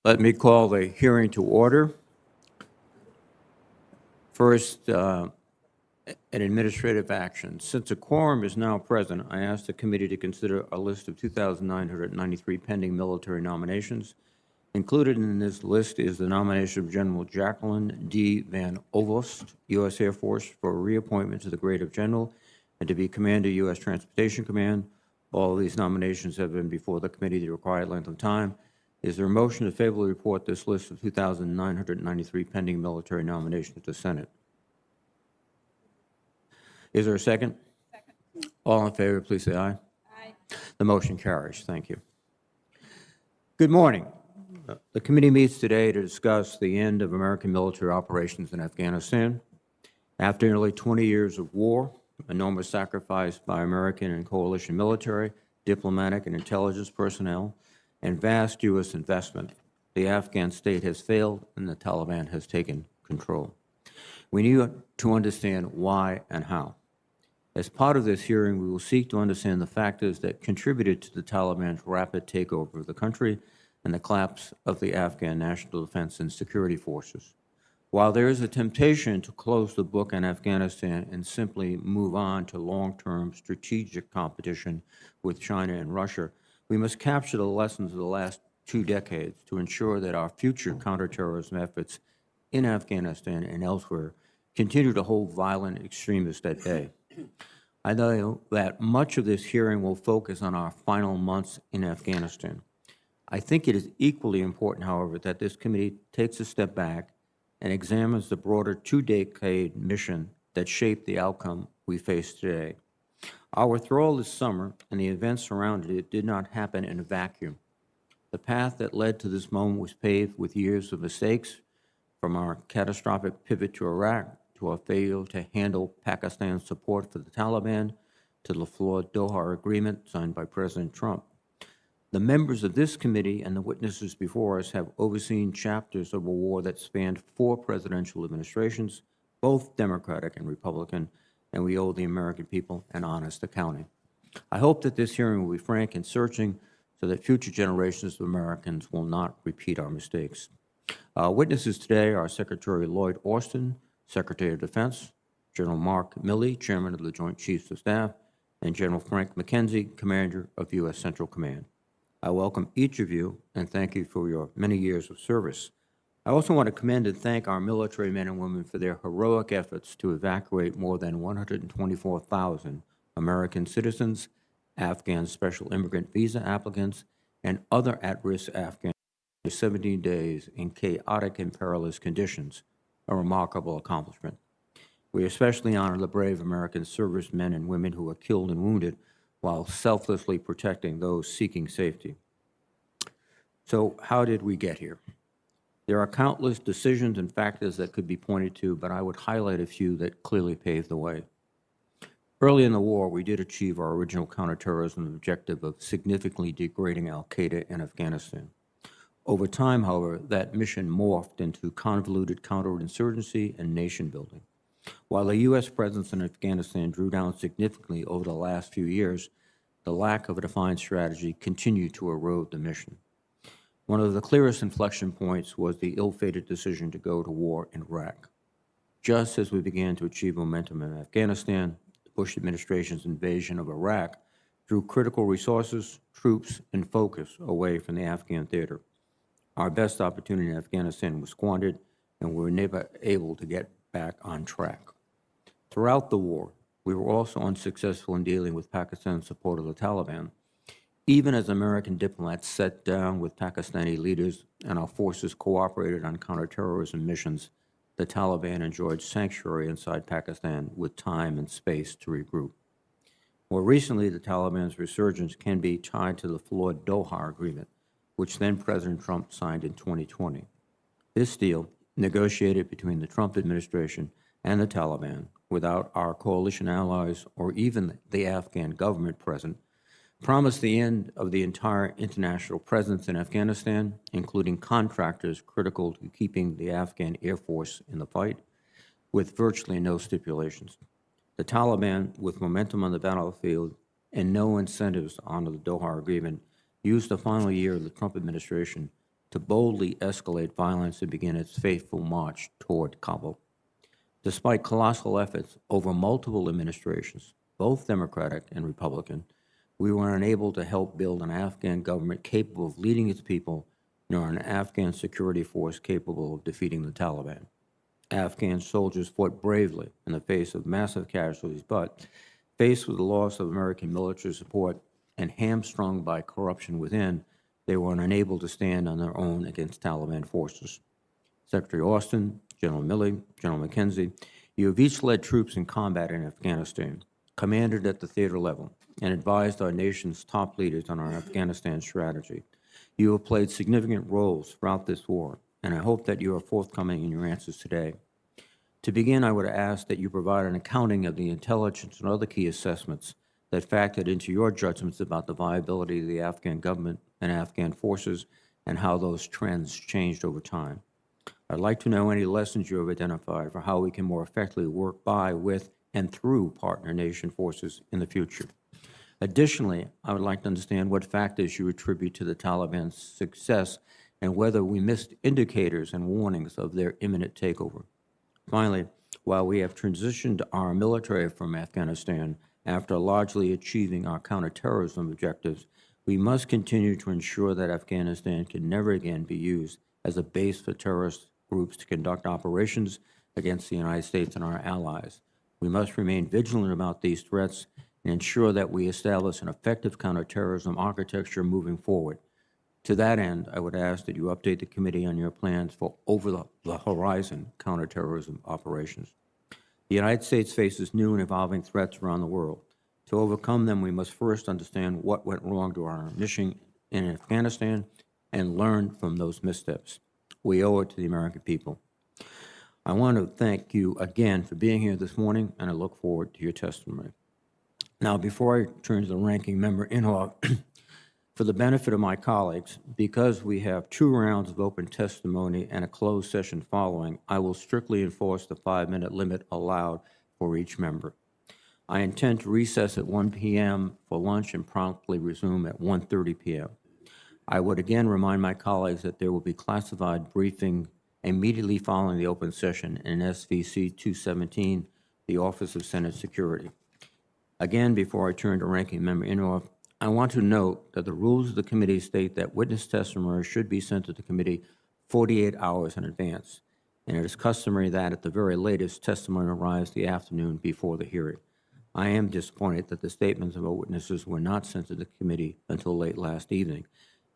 Let me call the hearing to order. First, an administrative action. Since a quorum is now present, I ask the committee to consider a list of 2,993 pending military nominations. Included in this list is the nomination of General Jacqueline D. Van Ovost, U.S. Air Force, for reappointment to the grade of general and to be Commander, U.S. Transportation Command. All of these nominations have been before the committee the required length of time. Is there a motion to favorably report this list of 2,993 pending military nominations to the Senate? Is there a second? Second. All in favor, please say aye. Aye. The motion carries. Thank you. Good morning. The committee meets today to discuss the end of American military operations in Afghanistan. After nearly 20 years of war, enormous sacrifice by American and coalition military, diplomatic and intelligence personnel, and vast U.S. investment, the Afghan state has failed and the Taliban has taken control. We need to understand why and how. As part of this hearing, we will seek to understand the factors that contributed to the Taliban's rapid takeover of the country and the collapse of the Afghan National Defense and Security Forces. While there is a temptation to close the book on Afghanistan and simply move on to long-term strategic competition with China and Russia, we must capture the lessons of the last 2 decades to ensure that our future counterterrorism efforts in Afghanistan and elsewhere continue to hold violent extremists at bay. I know that much of this hearing will focus on our final months in Afghanistan. I think it is equally important, however, that this committee takes a step back and examines the broader 2-decade mission that shaped the outcome we face today. Our withdrawal this summer and the events surrounding it did not happen in a vacuum. The path that led to this moment was paved with years of mistakes, from our catastrophic pivot to Iraq, to our failure to handle Pakistan's support for the Taliban, to the flawed Doha Agreement signed by President Trump. The members of this committee and the witnesses before us have overseen chapters of a war that spanned 4 presidential administrations, both Democratic and Republican, and we owe the American people an honest accounting. I hope that this hearing will be frank and searching so that future generations of Americans will not repeat our mistakes. Witnesses today are Secretary Lloyd Austin, Secretary of Defense, General Mark Milley, Chairman of the Joint Chiefs of Staff, and General Frank McKenzie, Commander of U.S. Central Command. I welcome each of you and thank you for your many years of service. I also want to commend and thank our military men and women for their heroic efforts to evacuate more than 124,000 American citizens, Afghan special immigrant visa applicants, and other at-risk Afghans for 17 days in chaotic and perilous conditions, a remarkable accomplishment. We especially honor the brave American servicemen and women who were killed and wounded while selflessly protecting those seeking safety. So how did we get here? There are countless decisions and factors that could be pointed to, but I would highlight a few that clearly paved the way. Early in the war, we did achieve our original counterterrorism objective of significantly degrading al-Qaeda in Afghanistan. Over time, however, that mission morphed into convoluted counterinsurgency and nation building. While the U.S. presence in Afghanistan drew down significantly over the last few years, the lack of a defined strategy continued to erode the mission. One of the clearest inflection points was the ill-fated decision to go to war in Iraq. Just as we began to achieve momentum in Afghanistan, the Bush administration's invasion of Iraq drew critical resources, troops, and focus away from the Afghan theater. Our best opportunity in Afghanistan was squandered, and we were never able to get back on track. Throughout the war, we were also unsuccessful in dealing with Pakistan's support of the Taliban. Even as American diplomats sat down with Pakistani leaders and our forces cooperated on counterterrorism missions, the Taliban enjoyed sanctuary inside Pakistan with time and space to regroup. More recently, the Taliban's resurgence can be tied to the flawed Doha Agreement, which then President Trump signed in 2020. This deal, negotiated between the Trump administration and the Taliban, without our coalition allies or even the Afghan government present, promised the end of the entire international presence in Afghanistan, including contractors critical to keeping the Afghan Air Force in the fight, with virtually no stipulations. The Taliban, with momentum on the battlefield and no incentives to honor the Doha Agreement, used the final year of the Trump administration to boldly escalate violence and begin its fateful march toward Kabul. Despite colossal efforts over multiple administrations, both Democratic and Republican, we were unable to help build an Afghan government capable of leading its people, nor an Afghan security force capable of defeating the Taliban. Afghan soldiers fought bravely in the face of massive casualties, but faced with the loss of American military support and hamstrung by corruption within, they were unable to stand on their own against Taliban forces. Secretary Austin, General Milley, General McKenzie, you have each led troops in combat in Afghanistan, commanded at the theater level, and advised our nation's top leaders on our Afghanistan strategy. You have played significant roles throughout this war, and I hope that you are forthcoming in your answers today. To begin, I would ask that you provide an accounting of the intelligence and other key assessments that factored into your judgments about the viability of the Afghan government and Afghan forces and how those trends changed over time. I'd like to know any lessons you have identified for how we can more effectively work by, with, and through partner nation forces in the future. Additionally, I would like to understand what factors you attribute to the Taliban's success and whether we missed indicators and warnings of their imminent takeover. Finally, while we have transitioned our military from Afghanistan after largely achieving our counterterrorism objectives, we must continue to ensure that Afghanistan can never again be used as a base for terrorist groups to conduct operations against the United States and our allies. We must remain vigilant about these threats and ensure that we establish an effective counterterrorism architecture moving forward. To that end, I would ask that you update the committee on your plans for over-the-horizon counterterrorism operations. The United States faces new and evolving threats around the world. To overcome them, we must first understand what went wrong to our mission in Afghanistan and learn from those missteps. We owe it to the American people. I want to thank you again for being here this morning, and I look forward to your testimony. Now, before I turn to the ranking member for the benefit of my colleagues, because we have 2 rounds of open testimony and a closed session following, I will strictly enforce the 5-minute limit allowed for each member. I intend to recess at 1 p.m. for lunch and promptly resume at 1:30 p.m. I would again remind my colleagues that there will be classified briefing immediately following the open session in SVC 217, the Office of Senate Security. Again, before I turn to Ranking Member Inhofe, I want to note that the rules of the committee state that witness testimony should be sent to the committee 48 hours in advance, and it is customary that at the very latest, testimony arrives the afternoon before the hearing. I am disappointed that the statements of our witnesses were not sent to the committee until late last evening,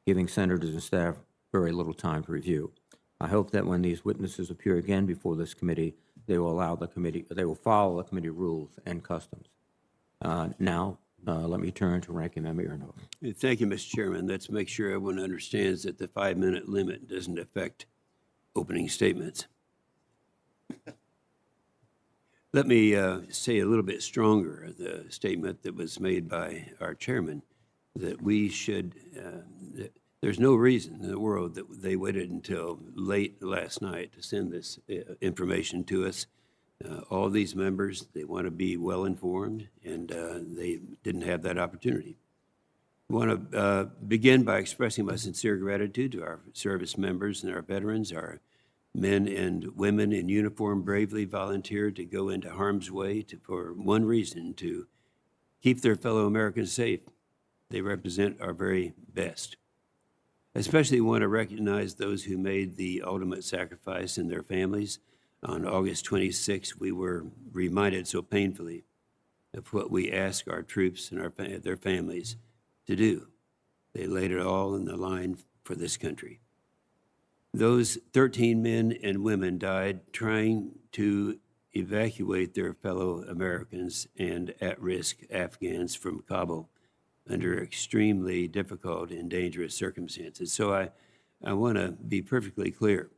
giving senators and staff very little time to review. I hope that when these witnesses appear again before this committee, they will follow the committee rules and customs. Now, let me turn to Ranking Member Inhofe. Thank you, Mr. Chairman. Let's make sure everyone understands that the 5-minute limit doesn't affect opening statements. Let me say a little bit stronger the statement that was made by our chairman, that we should, there's no reason in the world that they waited until late last night to send this information to us. All these members, they want to be well informed, and they didn't have that opportunity. I want to begin by expressing my sincere gratitude to our service members and our veterans. Our men and women in uniform bravely volunteered to go into harm's way for one reason: to keep their fellow Americans safe. They represent our very best. I especially want to recognize those who made the ultimate sacrifice and their families. On August 26, we were reminded so painfully of what we ask our troops and their families to do. They laid it all on the line for this country. Those 13 men and women died trying to evacuate their fellow Americans and at-risk Afghans from Kabul under extremely difficult and dangerous circumstances. So I want to be perfectly clear.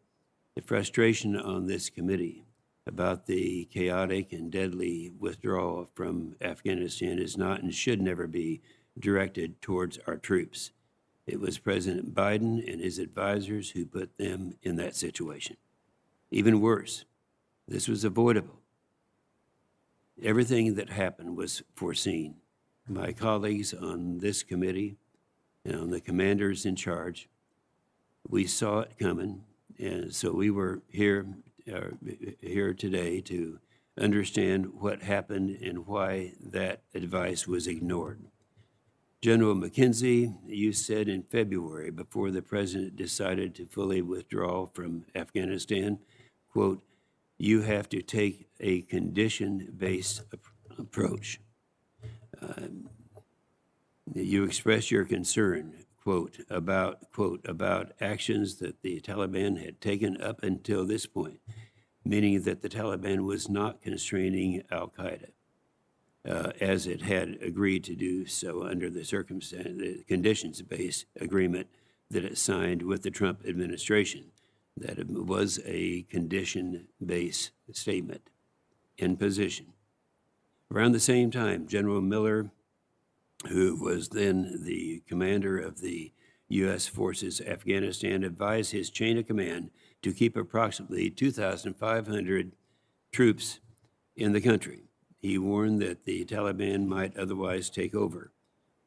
The frustration on this committee about the chaotic and deadly withdrawal from Afghanistan is not and should never be directed towards our troops. It was President Biden and his advisors who put them in that situation. Even worse, this was avoidable. Everything that happened was foreseen. My colleagues on this committee and on the commanders in charge We saw it coming, and so we were here today to understand what happened and why that advice was ignored. General McKenzie, you said in February, before the president decided to fully withdraw from Afghanistan, quote, "You have to take a condition-based approach." You expressed your concern, quote, about actions that the Taliban had taken up until this point, meaning that the Taliban was not constraining al-Qaeda, as it had agreed to do so under the conditions-based agreement that it signed with the Trump administration, that it was a condition-based statement and position. Around the same time, General Miller, who was then the commander of the U.S. Forces Afghanistan, advised his chain of command to keep approximately 2,500 troops in the country. He warned that the Taliban might otherwise take over.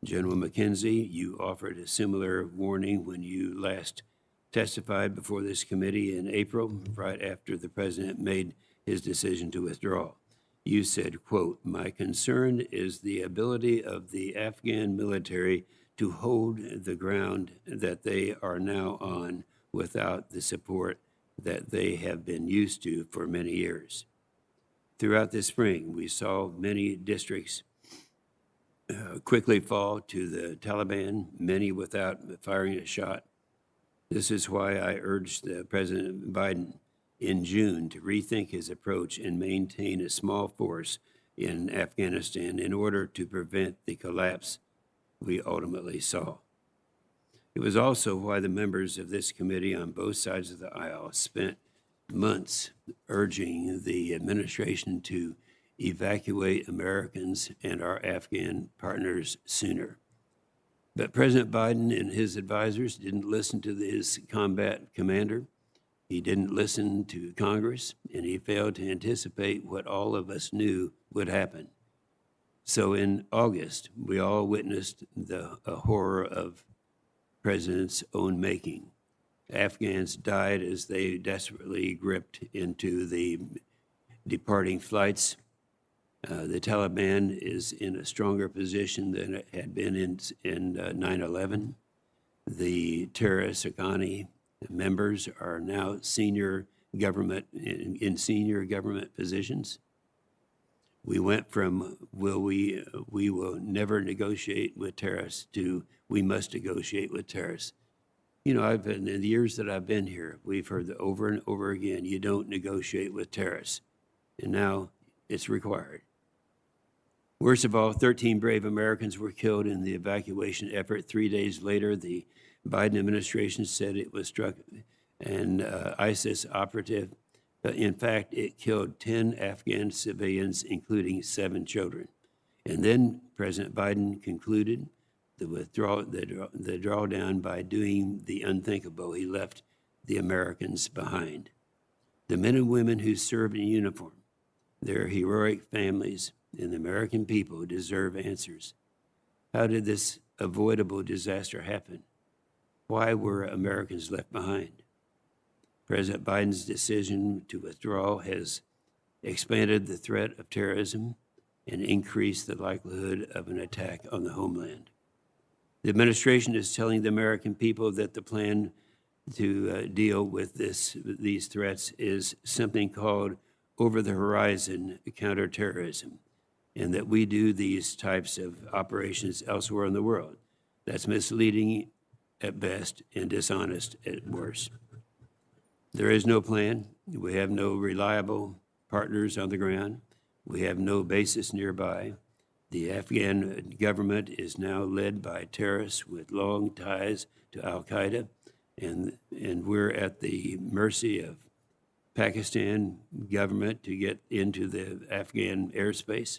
General McKenzie, you offered a similar warning when you last testified before this committee in April, right after the president made his decision to withdraw. You said, quote, "My concern is the ability of the Afghan military to hold the ground that they are now on without the support that they have been used to for many years." Throughout the spring, we saw many districts quickly fall to the Taliban, many without firing a shot. This is why I urged President Biden in June to rethink his approach and maintain a small force in Afghanistan in order to prevent the collapse we ultimately saw. It was also why the members of this committee on both sides of the aisle spent months urging the administration to evacuate Americans and our Afghan partners sooner. But President Biden and his advisors didn't listen to his combat commander. He didn't listen to Congress, and he failed to anticipate what all of us knew would happen. So in August, we all witnessed the horror of President's own making. Afghans died as they desperately gripped into the departing flights. The Taliban is in a stronger position than it had been in 9/11. The terrorist Afghani members are now senior government in senior government positions. We went from we will never negotiate with terrorists to we must negotiate with terrorists. You know, in the years that I've been here, we've heard that over and over again, you don't negotiate with terrorists. And now it's required. Worst of all, 13 brave Americans were killed in the evacuation effort. 3 days later, the Biden administration said it was struck an ISIS operative. In fact, it killed 10 Afghan civilians, including 7 children. And then President Biden concluded the drawdown by doing the unthinkable. He left the Americans behind. The men and women who served in uniform, their heroic families, and the American people deserve answers. How did this avoidable disaster happen? Why were Americans left behind? President Biden's decision to withdraw has expanded the threat of terrorism and increased the likelihood of an attack on the homeland. The administration is telling the American people that the plan to deal with these threats is something called over-the-horizon counterterrorism, and that we do these types of operations elsewhere in the world. That's misleading at best and dishonest at worst. There is no plan. We have no reliable partners on the ground. We have no bases nearby. The Afghan government is now led by terrorists with long ties to al-Qaeda, and we're at the mercy of Pakistan government to get into the Afghan airspace.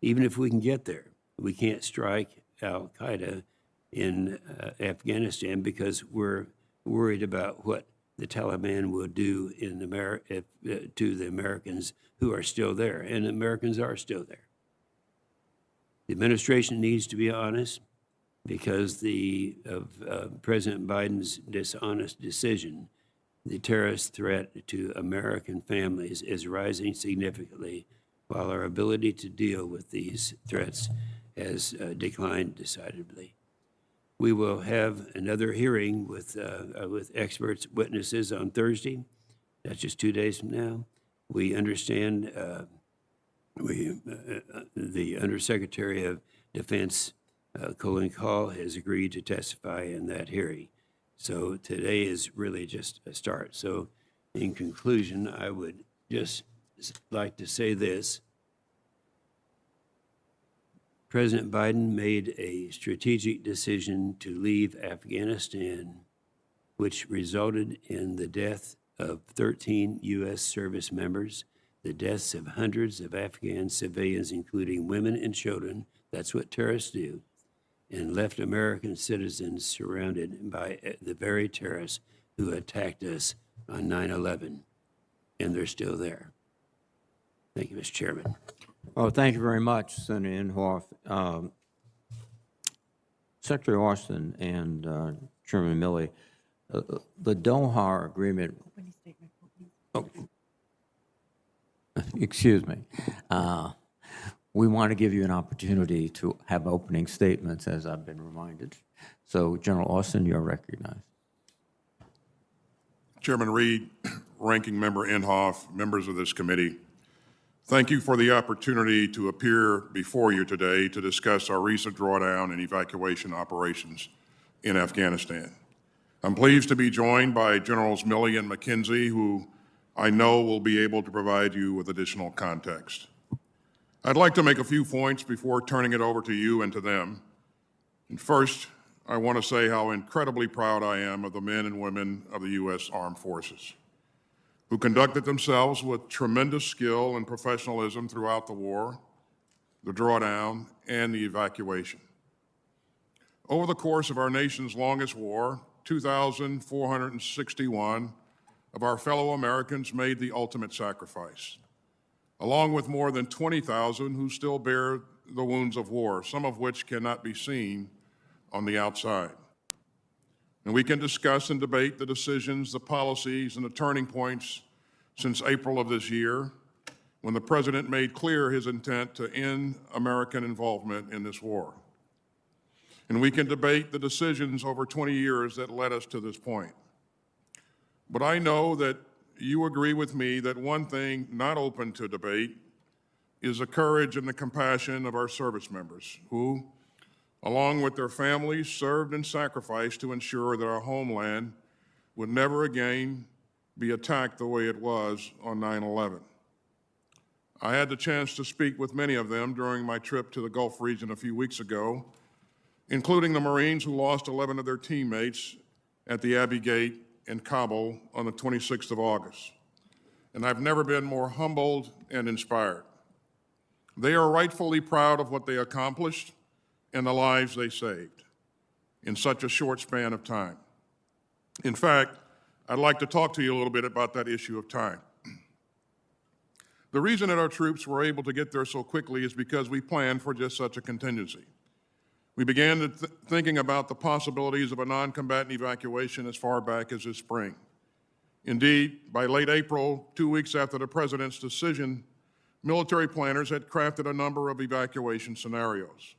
Even if we can get there, we can't strike al-Qaeda in Afghanistan because we're worried about what the Taliban will do to the Americans who are still there, and Americans are still there. The administration needs to be honest. because of President Biden's dishonest decision, the terrorist threat to American families is rising significantly, while our ability to deal with these threats has declined decidedly. We will have another hearing with experts, witnesses on Thursday. That's just 2 days from now. We understand the Undersecretary of Defense, Colin Call, has agreed to testify in that hearing. So today is really just a start. So in conclusion, I would just like to say this. President Biden made a strategic decision to leave Afghanistan, which resulted in the death of 13 U.S. service members, the deaths of hundreds of Afghan civilians, including women and children. That's what terrorists do, and left American citizens surrounded by the very terrorists who attacked us on 9/11, and they're still there. Thank you, Mr. Chairman. Well, thank you very much, Senator Inhofe. Secretary Austin and Chairman Milley, the Doha Agreement. Oh, excuse me. We want to give you an opportunity to have opening statements, as I've been reminded. So, General Austin, you're recognized. Chairman Reed, Ranking Member Inhofe, members of this committee, thank you for the opportunity to appear before you today to discuss our recent drawdown and evacuation operations in Afghanistan. I'm pleased to be joined by Generals Milley and McKenzie, who I know will be able to provide you with additional context. I'd like to make a few points before turning it over to you and to them. And first, I want to say how incredibly proud I am of the men and women of the U.S. Armed Forces, who conducted themselves with tremendous skill and professionalism throughout the war, the drawdown, and the evacuation. Over the course of our nation's longest war, 2,461 of our fellow Americans made the ultimate sacrifice, along with more than 20,000 who still bear the wounds of war, some of which cannot be seen on the outside. And we can discuss and debate the decisions, the policies, and the turning points since April of this year, when the President made clear his intent to end American involvement in this war. And we can debate the decisions over 20 years that led us to this point. But I know that you agree with me that one thing not open to debate is the courage and the compassion of our service members who, along with their families, served and sacrificed to ensure that our homeland would never again be attacked the way it was on 9/11. I had the chance to speak with many of them during my trip to the Gulf region a few weeks ago, including the Marines who lost 11 of their teammates at the Abbey Gate in Kabul on the 26th of August. And I've never been more humbled and inspired. They are rightfully proud of what they accomplished and the lives they saved in such a short span of time. In fact, I'd like to talk to you a little bit about that issue of time. The reason that our troops were able to get there so quickly is because we planned for just such a contingency. We began thinking about the possibilities of a non-combatant evacuation as far back as this spring. Indeed, by late April, 2 weeks after the President's decision, military planners had crafted a number of evacuation scenarios.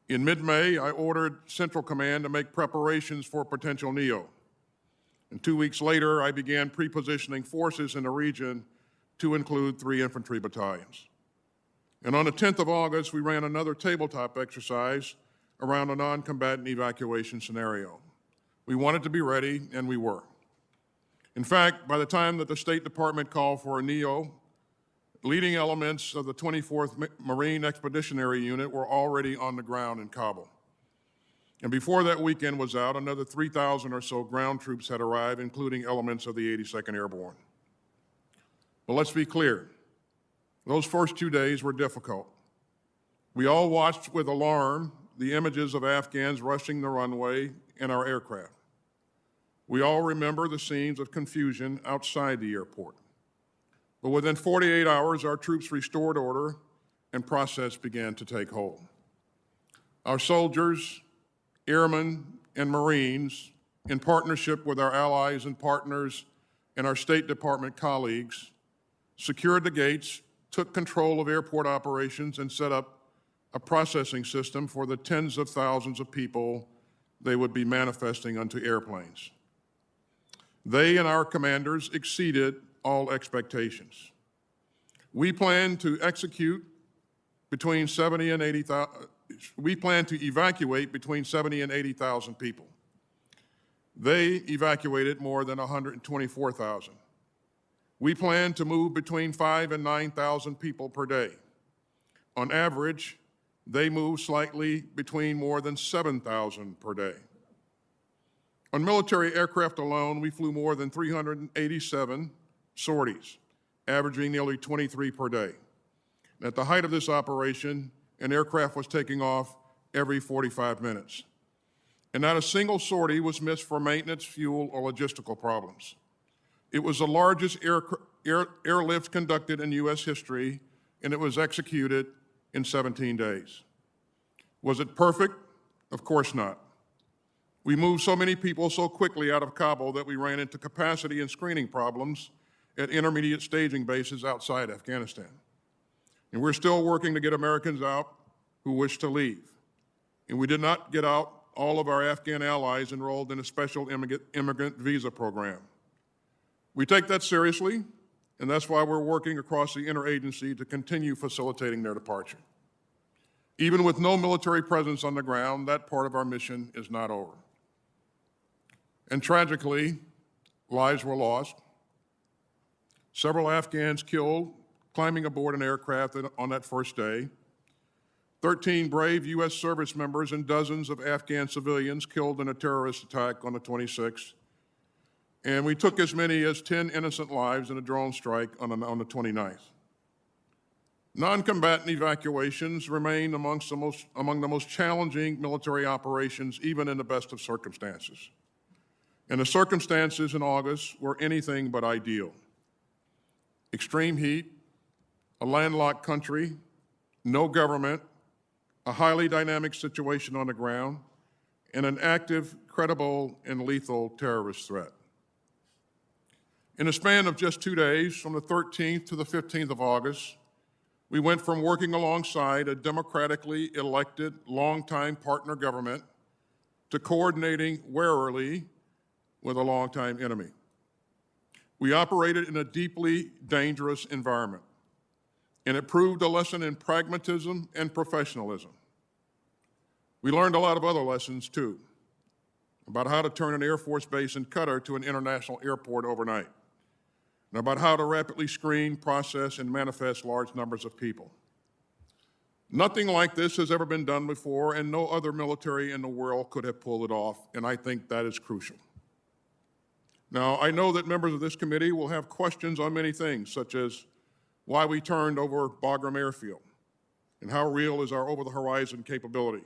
In mid-May, I ordered Central Command to make preparations for potential NEO. And 2 weeks later, I began pre-positioning forces in the region to include 3 infantry battalions. And on the 10th of August, we ran another tabletop exercise around a non-combatant evacuation scenario. We wanted to be ready, and we were. In fact, by the time that the State Department called for a NEO, leading elements of the 24th Marine Expeditionary Unit were already on the ground in Kabul. And before that weekend was out, another 3,000 or so ground troops had arrived, including elements of the 82nd Airborne. But let's be clear, those first 2 days were difficult. We all watched with alarm the images of Afghans rushing the runway and our aircraft. We all remember the scenes of confusion outside the airport. But within 48 hours, our troops restored order and process began to take hold. Our soldiers airmen, and Marines, in partnership with our allies and partners and our State Department colleagues, secured the gates, took control of airport operations, and set up a processing system for the tens of thousands of people they would be manifesting onto airplanes. They and our commanders exceeded all expectations. We plan to execute between 70 and 80,000, we plan to evacuate between 70 and 80,000 people. They evacuated more than 124,000. We plan to move between 5,000 and 9,000 people per day. On average, they move slightly between more than 7,000 per day. On military aircraft alone, we flew more than 387 sorties, averaging nearly 23 per day. And at the height of this operation, an aircraft was taking off every 45 minutes. And not a single sortie was missed for maintenance, fuel, or logistical problems. It was the largest airlift conducted in U.S. history, and it was executed in 17 days. Was it perfect? Of course not. We moved so many people so quickly out of Kabul that we ran into capacity and screening problems at intermediate staging bases outside Afghanistan. And we're still working to get Americans out who wish to leave. And we did not get out all of our Afghan allies enrolled in a special immigrant visa program. We take that seriously, and that's why we're working across the interagency to continue facilitating their departure. Even with no military presence on the ground, that part of our mission is not over. And tragically, lives were lost. Several Afghans killed climbing aboard an aircraft on that first day. 13 brave U.S. service members and dozens of Afghan civilians killed in a terrorist attack on the 26th. And we took as many as 10 innocent lives in a drone strike on the 29th. Non-combatant evacuations remain among the most challenging military operations, even in the best of circumstances. And the circumstances in August were anything but ideal. Extreme heat, a landlocked country, no government, a highly dynamic situation on the ground, and an active, credible, and lethal terrorist threat. In a span of just 2 days, from the 13th to the 15th of August, we went from working alongside a democratically elected, longtime partner government to coordinating warily with a longtime enemy. We operated in a deeply dangerous environment, and it proved a lesson in pragmatism and professionalism. We learned a lot of other lessons, too, about how to turn an Air Force base in Qatar to an international airport overnight, and about how to rapidly screen, process, and manifest large numbers of people. Nothing like this has ever been done before, and no other military in the world could have pulled it off, and I think that is crucial. Now, I know that members of this committee will have questions on many things, such as why we turned over Bagram Airfield, and how real is our over-the-horizon capability,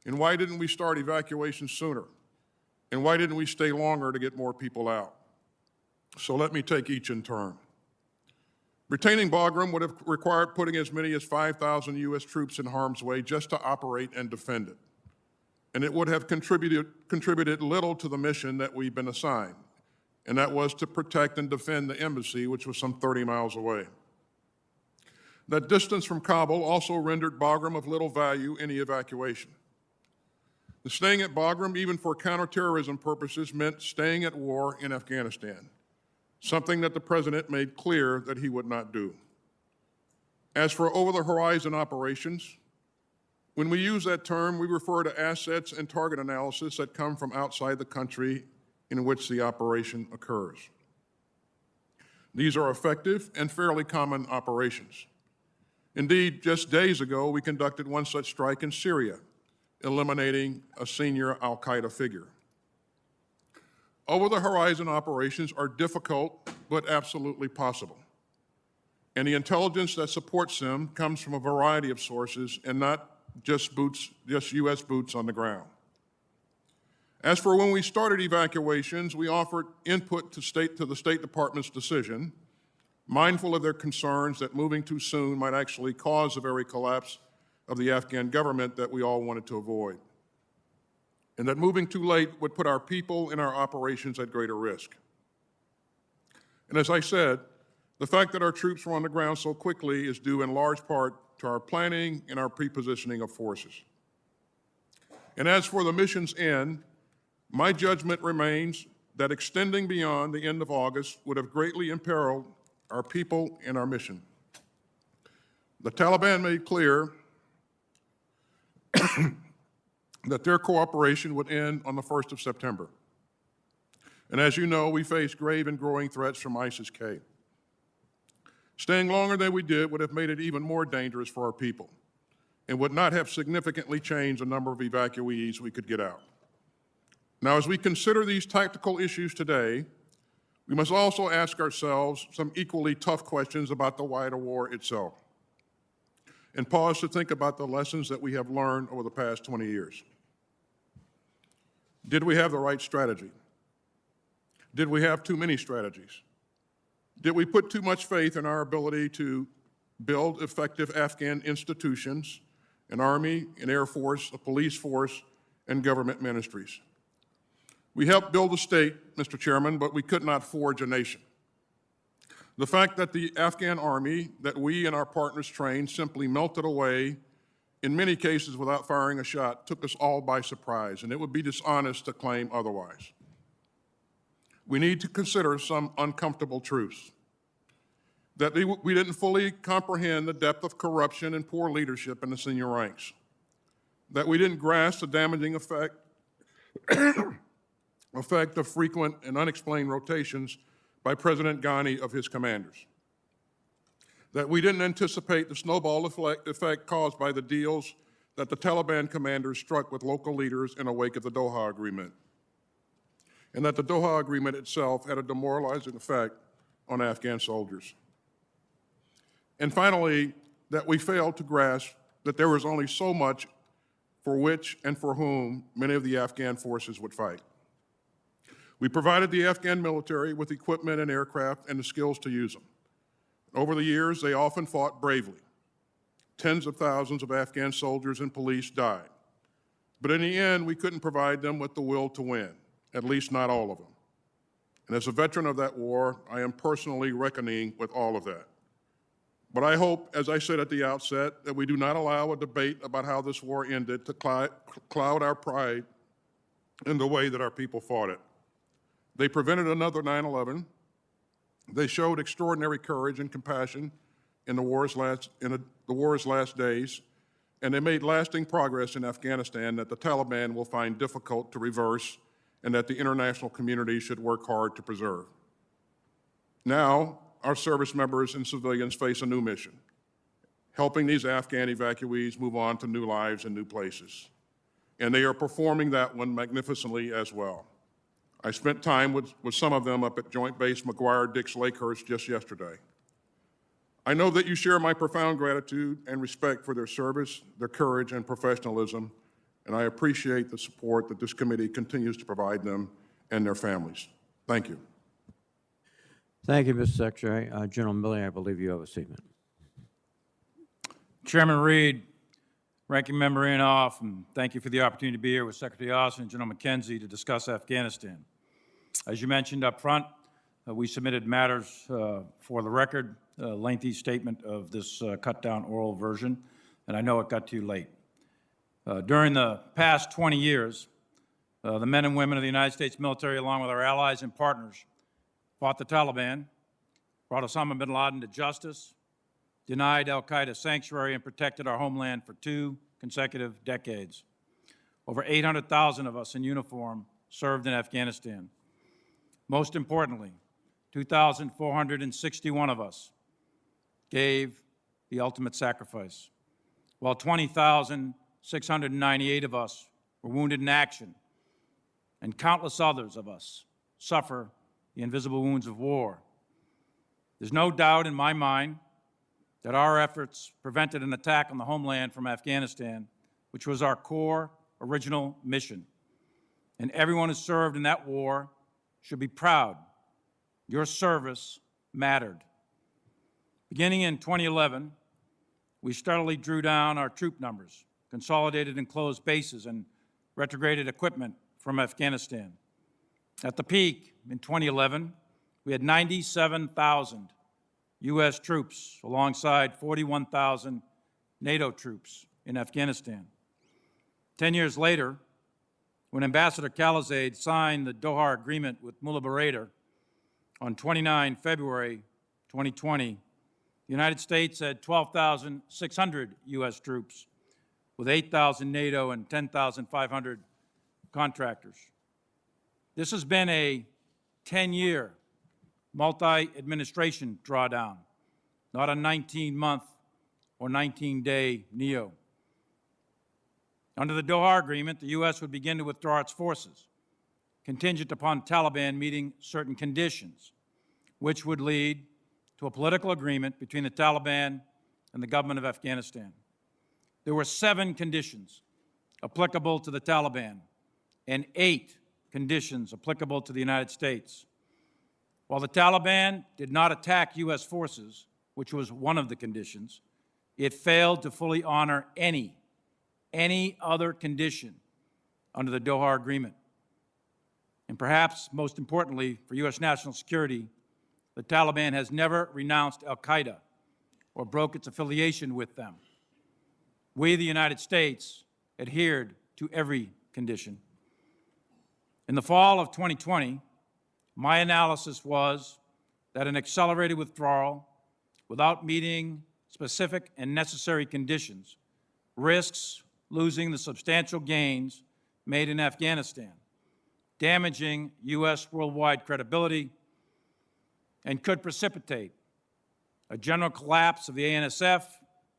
and why didn't we start evacuation sooner, and why didn't we stay longer to get more people out? So let me take each in turn. Retaining Bagram would have required putting as many as 5,000 U.S. troops in harm's way just to operate and defend it. And it would have contributed little to the mission that we've been assigned, and that was to protect and defend the embassy, which was some 30 miles away. That distance from Kabul also rendered Bagram of little value in the evacuation. The staying at Bagram, even for counterterrorism purposes, meant staying at war in Afghanistan, something that the President made clear that he would not do. As for over-the-horizon operations, when we use that term, we refer to assets and target analysis that come from outside the country in which the operation occurs. These are effective and fairly common operations. Indeed, just days ago, we conducted one such strike in Syria, eliminating a senior al-Qaeda figure. Over-the-horizon operations are difficult, but absolutely possible. And the intelligence that supports them comes from a variety of sources and not just U.S. boots on the ground. As for when we started evacuations, we offered input to the State Department's decision, mindful of their concerns that moving too soon might actually cause the very collapse of the Afghan government that we all wanted to avoid. and that moving too late would put our people and our operations at greater risk. And as I said, the fact that our troops were on the ground so quickly is due in large part to our planning and our pre-positioning of forces. And as for the mission's end, my judgment remains that extending beyond the end of August would have greatly imperiled our people and our mission. The Taliban made clear that their cooperation would end on the 1st of September. And as you know, we face grave and growing threats from ISIS-K. Staying longer than we did would have made it even more dangerous for our people and would not have significantly changed the number of evacuees we could get out. Now, as we consider these tactical issues today, we must also ask ourselves some equally tough questions about the wider war itself, and pause to think about the lessons that we have learned over the past 20 years. Did we have the right strategy? Did we have too many strategies? Did we put too much faith in our ability to build effective Afghan institutions, an army, an air force, a police force, and government ministries? We helped build a state, Mr. Chairman, but we could not forge a nation. The fact that the Afghan army that we and our partners trained simply melted away, in many cases without firing a shot, took us all by surprise, and it would be dishonest to claim otherwise. We need to consider some uncomfortable truths. That we didn't fully comprehend the depth of corruption and poor leadership in the senior ranks. That we didn't grasp the damaging effect of frequent and unexplained rotations by President Ghani of his commanders. That we didn't anticipate the snowball effect caused by the deals that the Taliban commanders struck with local leaders in the wake of the Doha Agreement. And that the Doha Agreement itself had a demoralizing effect on Afghan soldiers. And finally, that we failed to grasp that there was only so much for which and for whom many of the Afghan forces would fight. We provided the Afghan military with equipment and aircraft and the skills to use them. Over the years, they often fought bravely. Tens of thousands of Afghan soldiers and police died. But in the end, we couldn't provide them with the will to win, at least not all of them. And as a veteran of that war, I am personally reckoning with all of that. But I hope, as I said at the outset, that we do not allow a debate about how this war ended to cloud our pride in the way that our people fought it. They prevented another 9/11. They showed extraordinary courage and compassion in the war's last days, and they made lasting progress in Afghanistan that the Taliban will find difficult to reverse and that the international community should work hard to preserve. Now, our service members and civilians face a new mission, helping these Afghan evacuees move on to new lives and new places. And they are performing that one magnificently as well. I spent time with some of them up at Joint Base McGuire-Dix Lakehurst just yesterday. I know that you share my profound gratitude and respect for their service, their courage, and professionalism, and I appreciate the support that this committee continues to provide them and their families. Thank you. Thank you, Mr. Secretary. General Milley, I believe you have a statement. Chairman Reed, Ranking Member Inhofe, and thank you for the opportunity to be here with Secretary Austin and General McKenzie to discuss Afghanistan. As you mentioned up front, we submitted matters for the record, a lengthy statement of this cut-down oral version, and I know it got too late. During the past 20 years, the men and women of the United States military, along with our allies and partners, fought the Taliban, brought Osama bin Laden to justice, denied al-Qaeda sanctuary, and protected our homeland for 2 consecutive decades. Over 800,000 of us in uniform served in Afghanistan. Most importantly, 2,461 of us gave the ultimate sacrifice, while 20,698 of us were wounded in action, and countless others of us suffer the invisible wounds of war. There's no doubt in my mind that our efforts prevented an attack on the homeland from Afghanistan, which was our core original mission. And everyone who served in that war should be proud. Your service mattered. Beginning in 2011, we steadily drew down our troop numbers, consolidated and closed bases, and retrograded equipment from Afghanistan. At the peak in 2011, we had 97,000 U.S. troops alongside 41,000 NATO troops in Afghanistan. 10 years later, when Ambassador Khalilzad signed the Doha Agreement with Milley on 29 February 2020, the United States had 12,600 U.S. troops with 8,000 NATO and 10,500 contractors. This has been a 10-year multi-administration drawdown, not a 19-month or 19-day NEO. Under the Doha Agreement, the U.S. would begin to withdraw its forces, contingent upon Taliban meeting certain conditions, which would lead to a political agreement between the Taliban and the government of Afghanistan. There were 7 conditions applicable to the Taliban and 8 conditions applicable to the United States. While the Taliban did not attack U.S. forces, which was one of the conditions, it failed to fully honor any other condition under the Doha Agreement. And perhaps most importantly for U.S. national security, the Taliban has never renounced al-Qaeda or broke its affiliation with them. We, the United States, adhered to every condition. In the fall of 2020, my analysis was that an accelerated withdrawal without meeting specific and necessary conditions risks losing the substantial gains made in Afghanistan, damaging U.S. worldwide credibility, and could precipitate a general collapse of the ANSF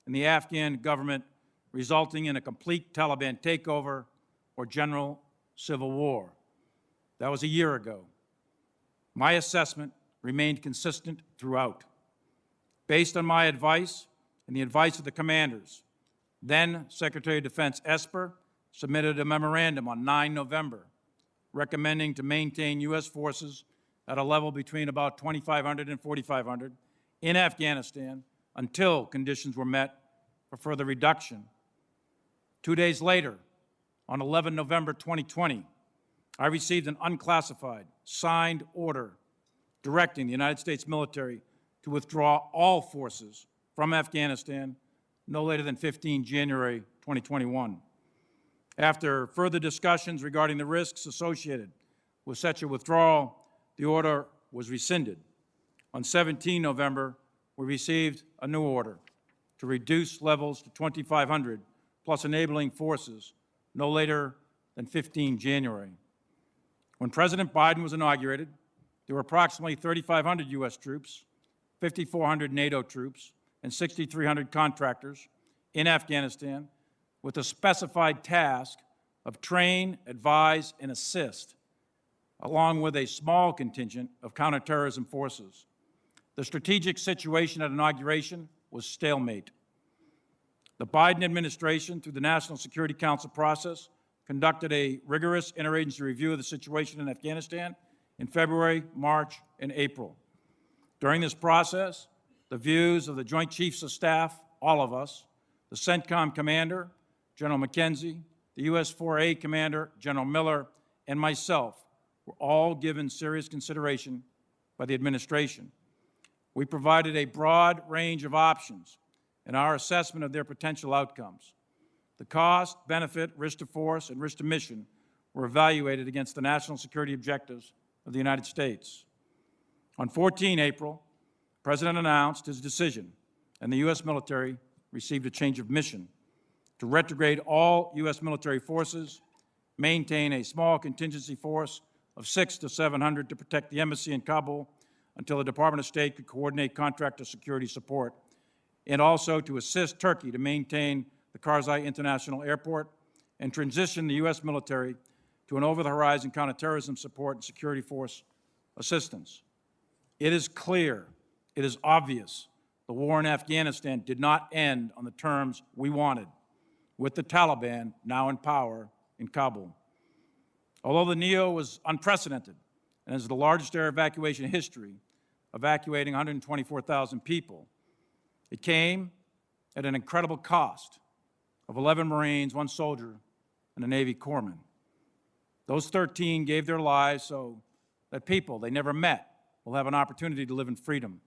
and the Afghan government, resulting in a complete Taliban takeover or general civil war. That was a year ago. My assessment remained consistent throughout. Based on my advice and the advice of the commanders, then Secretary of Defense Esper submitted a memorandum on 9 November recommending to maintain U.S. forces at a level between about 2,500 and 4,500 in Afghanistan until conditions were met for further reduction. 2 days later, on 11 November 2020, I received an unclassified, signed order directing the United States military to withdraw all forces from Afghanistan no later than 15 January 2021. After further discussions regarding the risks associated with such a withdrawal, the order was rescinded. On 17 November, we received a new order to reduce levels to 2,500 plus enabling forces no later than 15 January. When President Biden was inaugurated, there were approximately 3,500 U.S. troops, 5,400 NATO troops, and 6,300 contractors in Afghanistan with a specified task of train, advise, and assist, along with a small contingent of counterterrorism forces. The strategic situation at inauguration was stalemate. The Biden administration, through the National Security Council process, conducted a rigorous interagency review of the situation in Afghanistan in February, March, and April. During this process, the views of the Joint Chiefs of Staff, all of us, the CENTCOM commander, General McKenzie, the U.S. 4A commander, General Miller, and myself were all given serious consideration by the administration. We provided a broad range of options in our assessment of their potential outcomes. The cost, benefit, risk to force, and risk to mission were evaluated against the national security objectives of the United States. On 14 April, the President announced his decision, and the U.S. military received a change of mission to retrograde all U.S. military forces, maintain a small contingency force of 600 to 700 to protect the embassy in Kabul until the Department of State could coordinate contractor security support, and also to assist Turkey to maintain the Karzai International Airport and transition the U.S. military to an over-the-horizon counterterrorism support and security force assistance. It is clear, it is obvious, the war in Afghanistan did not end on the terms we wanted, with the Taliban now in power in Kabul. Although the NEO was unprecedented and is the largest air evacuation in history, evacuating 124,000 people, it came at an incredible cost of 11 Marines, 1 soldier, and a Navy corpsman. Those 13 gave their lives so that people they never met will have an opportunity to live in freedom.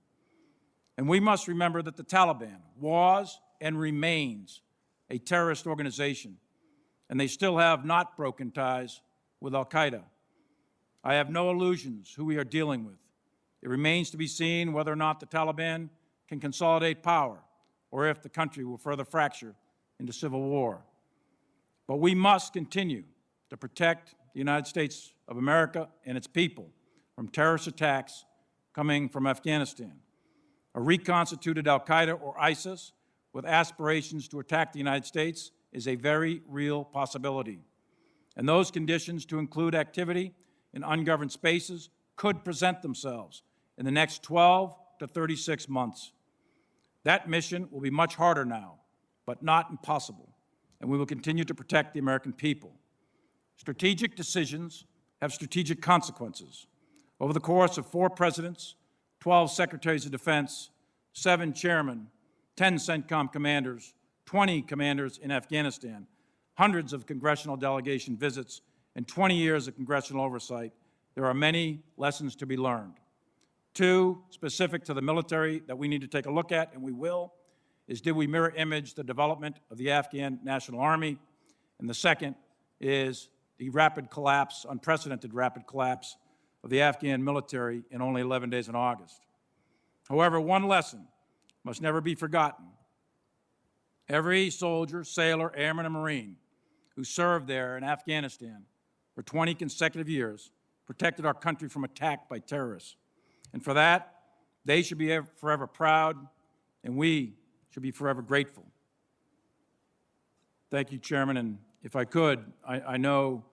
And we must remember that the Taliban was and remains a terrorist organization, and they still have not broken ties with al-Qaeda. I have no illusions who we are dealing with. It remains to be seen whether or not the Taliban can consolidate power or if the country will further fracture into civil war. But we must continue to protect the United States of America and its people from terrorist attacks coming from Afghanistan. A reconstituted al-Qaeda or ISIS with aspirations to attack the United States is a very real possibility. And those conditions, to include activity in ungoverned spaces, could present themselves in the next 12 to 36 months. That mission will be much harder now, but not impossible, and we will continue to protect the American people. Strategic decisions have strategic consequences. Over the course of 4 presidents, 12 secretaries of defense, 7 chairmen, 10 CENTCOM commanders, 20 commanders in Afghanistan, hundreds of congressional delegation visits, and 20 years of congressional oversight, there are many lessons to be learned. 2, specific to the military that we need to take a look at, and we will, is did we mirror image the development of the Afghan National Army? And the second is the rapid collapse, unprecedented rapid collapse of the Afghan military in only 11 days in August. However, one lesson must never be forgotten. Every soldier, sailor, airman, and Marine who served there in Afghanistan for 20 consecutive years protected our country from attack by terrorists. And for that, they should be forever proud, and we should be forever grateful. Thank you, Chairman. And if I could, I know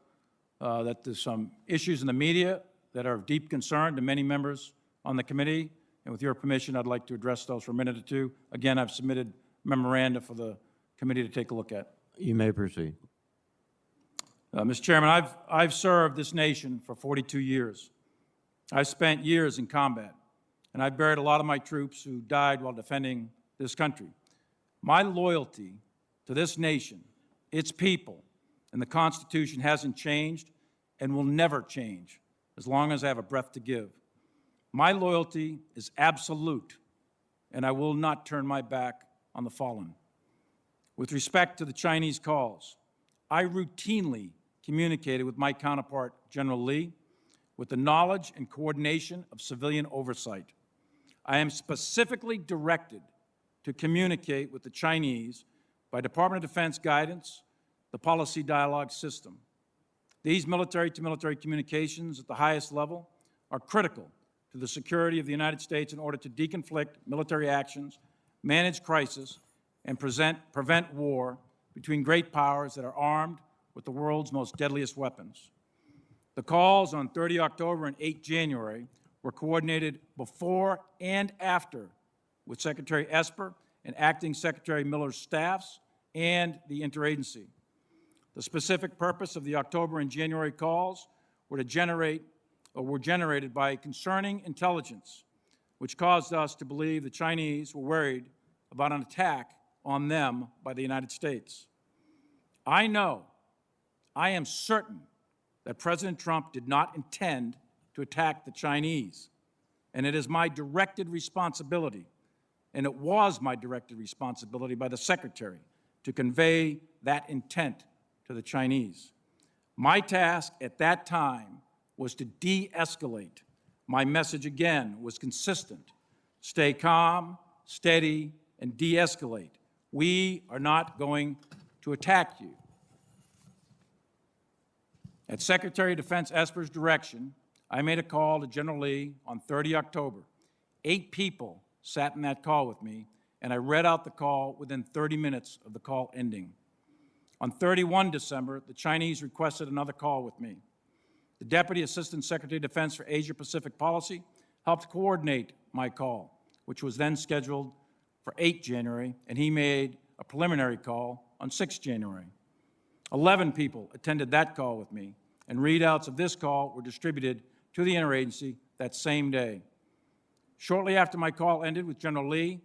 that there's some issues in the media that are of deep concern to many members on the committee. And with your permission, I'd like to address those for a minute or two. Again, I've submitted memoranda for the committee to take a look at. You may proceed. Mr. Chairman, I've served this nation for 42 years. I've spent years in combat, and I've buried a lot of my troops who died while defending this country. My loyalty to this nation, its people, and the Constitution hasn't changed and will never change as long as I have a breath to give. My loyalty is absolute, and I will not turn my back on the fallen. With respect to the Chinese calls, I routinely communicated with my counterpart, General Lee, with the knowledge and coordination of civilian oversight. I am specifically directed to communicate with the Chinese by Department of Defense guidance, the policy dialogue system. These military-to-military communications at the highest level are critical to the security of the United States in order to deconflict military actions, manage crisis, and prevent war between great powers that are armed with the world's most deadliest weapons. The calls on 30 October and 8 January were coordinated before and after with Secretary Esper and Acting Secretary Miller's staffs and the interagency. The specific purpose of the October and January calls were generated by concerning intelligence, which caused us to believe the Chinese were worried about an attack on them by the United States. I am certain that President Trump did not intend to attack the Chinese, and it is my directed responsibility, and it was my directed responsibility by the Secretary to convey that intent to the Chinese. My task at that time was to de-escalate. My message, again, was consistent. Stay calm, steady, and de-escalate. We are not going to attack you. At Secretary of Defense Esper's direction, I made a call to General Lee on 30 October. 8 people sat in that call with me, and I read out the call within 30 minutes of the call ending. On 31 December, the Chinese requested another call with me. The Deputy Assistant Secretary of Defense for Asia-Pacific Policy helped coordinate my call, which was then scheduled for 8 January, and he made a preliminary call on 6 January. 11 people attended that call with me, and readouts of this call were distributed to the interagency that same day. Shortly after my call ended with General Lee,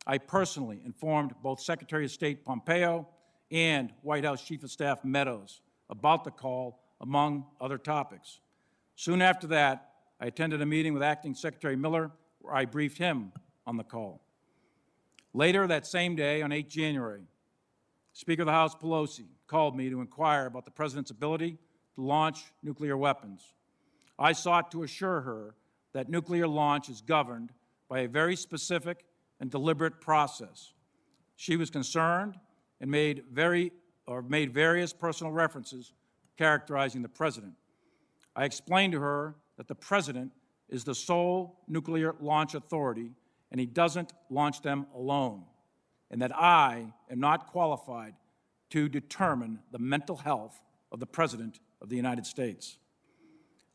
I personally informed both Secretary of State Pompeo and White House Chief of Staff Meadows about the call among other topics. Soon after that, I attended a meeting with Acting Secretary Miller where I briefed him on the call. Later that same day, on 8 January, Speaker of the House Pelosi called me to inquire about the President's ability to launch nuclear weapons. I sought to assure her that nuclear launch is governed by a very specific and deliberate process. She was concerned and made various personal references characterizing the President. I explained to her that the President is the sole nuclear launch authority and he doesn't launch them alone, and that I am not qualified to determine the mental health of the President of the United States.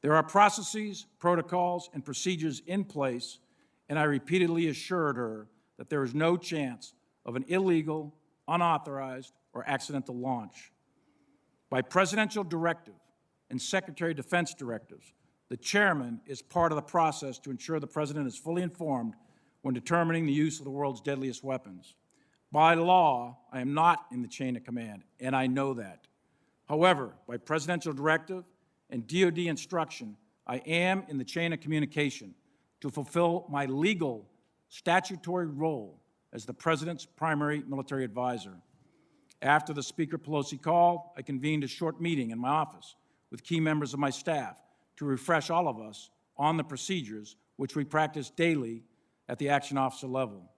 There are processes, protocols, and procedures in place, and I repeatedly assured her that there is no chance of an illegal, unauthorized, or accidental launch. By presidential directive and Secretary of Defense directives, the chairman is part of the process to ensure the President is fully informed when determining the use of the world's deadliest weapons. By law, I am not in the chain of command, and I know that. However, by presidential directive and DoD instruction, I am in the chain of communication to fulfill my legal statutory role as the President's primary military advisor. After the Speaker Pelosi call, I convened a short meeting in my office with key members of my staff to refresh all of us on the procedures which we practice daily at the action officer level.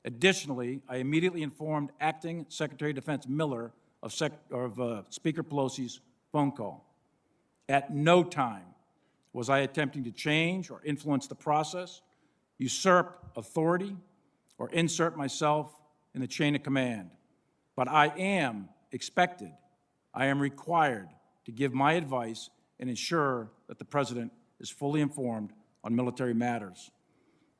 Additionally, I immediately informed Acting Secretary of Defense Miller of Speaker Pelosi's phone call. At no time was I attempting to change or influence the process, usurp authority, or insert myself in the chain of command. But I am expected, I am required to give my advice and ensure that the President is fully informed on military matters.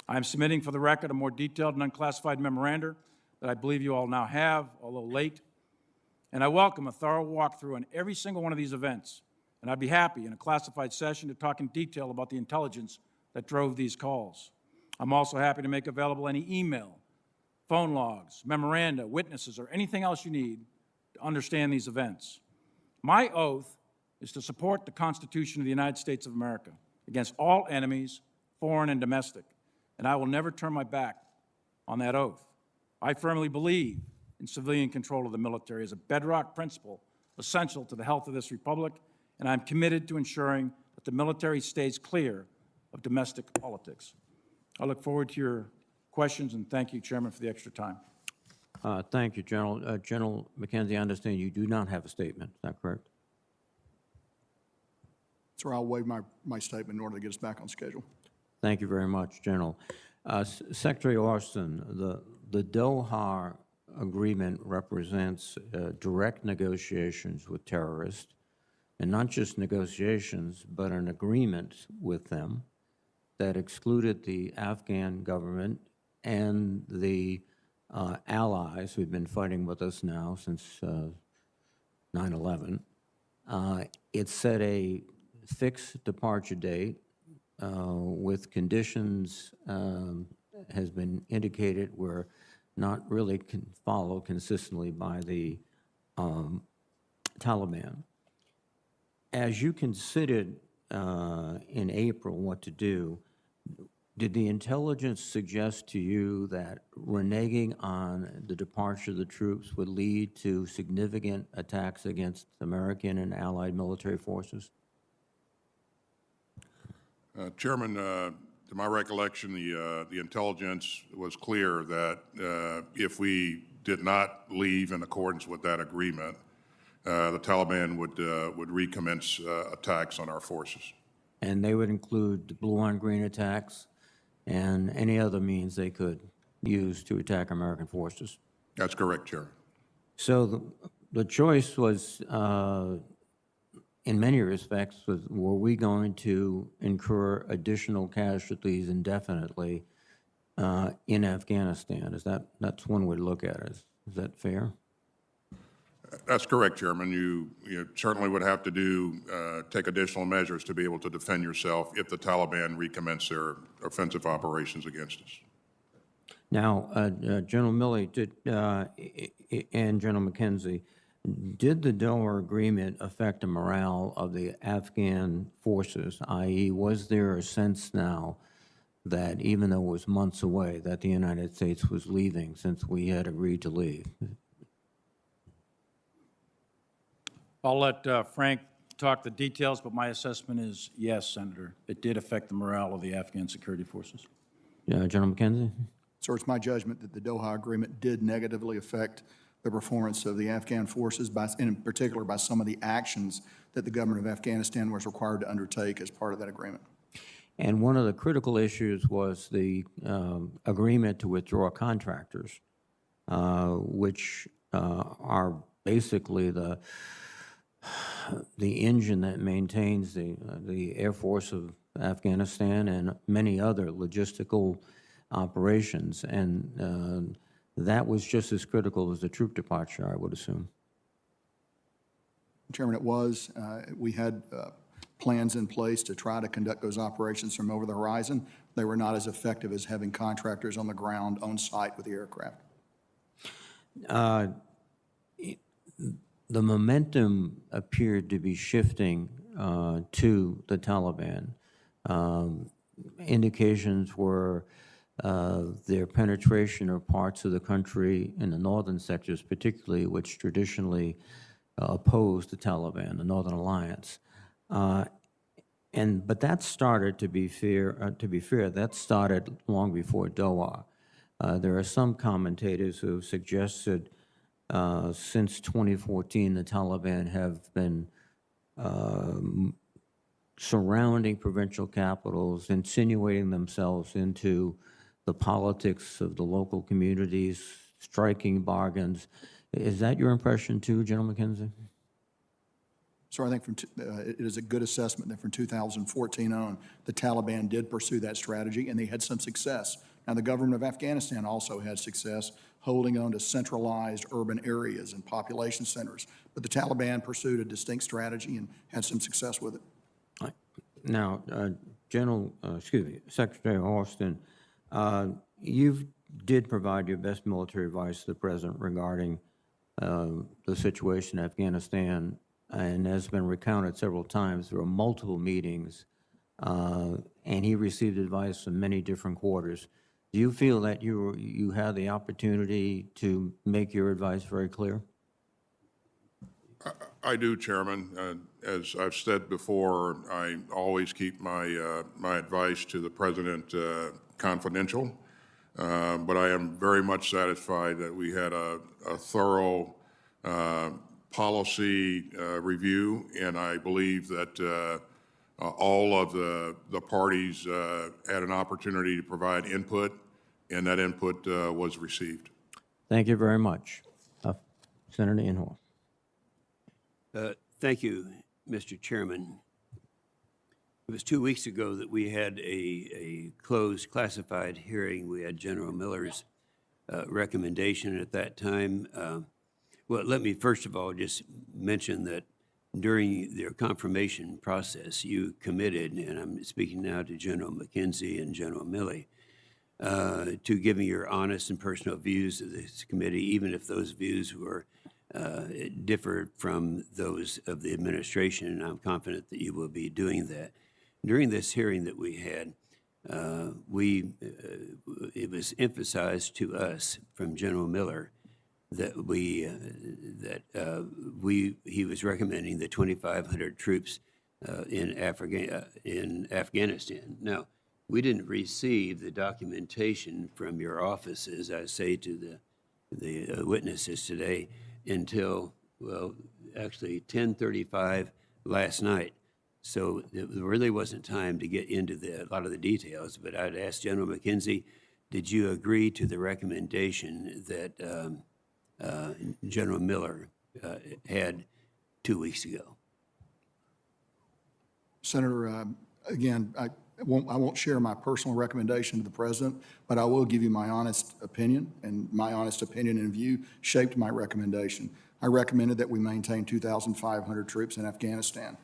I am submitting for the record a more detailed and unclassified memoranda that I believe you all now have, although late. And I welcome a thorough walkthrough on every single one of these events. And I'd be happy in a classified session to talk in detail about the intelligence that drove these calls. I'm also happy to make available any email, phone logs, memoranda, witnesses, or anything else you need to understand these events. My oath is to support the Constitution of the United States of America against all enemies, foreign and domestic, and I will never turn my back on that oath. I firmly believe in civilian control of the military as a bedrock principle essential to the health of this republic, and I'm committed to ensuring that the military stays clear of domestic politics. I look forward to your questions, and thank you, Chairman, for the extra time. Thank you, General. General McKenzie, I understand you do not have a statement. Is that correct? Sir, I'll waive my statement in order to get us back on schedule. Thank you very much, General. Secretary Austin, the Doha Agreement represents direct negotiations with terrorists, and not just negotiations, but an agreement with them that excluded the Afghan government and the allies who've been fighting with us now since 9/11. It set a fixed departure date with conditions has been indicated were not really followed consistently by the Taliban. As you considered in April what to do, did the intelligence suggest to you that reneging on the departure of the troops would lead to significant attacks against American and allied military forces? Chairman, to my recollection, the intelligence was clear that if we did not leave in accordance with that agreement, the Taliban would recommence attacks on our forces. And they would include the blue-on-green attacks and any other means they could use to attack American forces? That's correct, Chair. So the choice was, in many respects, were we going to incur additional casualties indefinitely in Afghanistan? That's one way to look at it. Is that fair? That's correct, Chairman. You certainly would have to take additional measures to be able to defend yourself if the Taliban recommence their offensive operations against us. Now, General Milley and General McKenzie, Did the Doha agreement affect the morale of the Afghan forces, i.e., was there a sense now that even though it was months away, that the United States was leaving since we had agreed to leave? I'll let Frank talk the details, but my assessment is yes, Senator. It did affect the morale of the Afghan security forces. General McKenzie? Sir, it's my judgment that the Doha Agreement did negatively affect the performance of the Afghan forces, and in particular by some of the actions that the government of Afghanistan was required to undertake as part of that agreement. And one of the critical issues was the agreement to withdraw contractors, which are basically the engine that maintains the Air Force of Afghanistan and many other logistical operations. And that was just as critical as the troop departure, I would assume. Chairman, it was. We had plans in place to try to conduct those operations from over the horizon. They were not as effective as having contractors on the ground on site with the aircraft. The momentum appeared to be shifting to the Taliban. Indications were their penetration of parts of the country in the northern sectors, particularly, which traditionally opposed the Taliban, the Northern Alliance. But that started, to be fair, that started long before Doha. There are some commentators who have suggested since 2014, the Taliban have been surrounding provincial capitals, insinuating themselves into the politics of the local communities, striking bargains. Is that your impression too, General McKenzie? So I think it is a good assessment that from 2014 on, the Taliban did pursue that strategy, and they had some success. Now, the government of Afghanistan also had success holding on to centralized urban areas and population centers. But the Taliban pursued a distinct strategy and had some success with it. Now, Secretary Austin, you did provide your best military advice to the President regarding the situation in Afghanistan, and has been recounted several times. There were multiple meetings, and he received advice from many different quarters. Do you feel that you had the opportunity to make your advice very clear? I do, Chairman. As I've said before, I always keep my my advice to the President confidential, but I am very much satisfied that we had a thorough policy review, and I believe that all of the parties had an opportunity to provide input, and that input was received. Thank you very much. Senator Inhofe. Thank you, Mr. Chairman. It was 2 weeks ago that we had a closed classified hearing. We had General Miller's recommendation at that time. Well, let me first of all just mention that during their confirmation process, you committed, and I'm speaking now to General McKenzie and General Milley, to giving your honest and personal views of this committee, even if those views were differed from those of the administration, and I'm confident that you will be doing that. During this hearing that we had, it was emphasized to us from General Miller that he was recommending the 2,500 troops in Afghanistan. Now, we didn't receive the documentation from your offices, I say to the witnesses today, until, well, actually 10:35 last night. So it really wasn't time to get into a lot of the details, but I'd ask General McKenzie, did you agree to the recommendation that General Miller had 2 weeks ago? Senator, again, I won't share my personal recommendation to the President, but I will give you my honest opinion, and my honest opinion and view shaped my recommendation. I recommended that we maintain 2,500 troops in Afghanistan,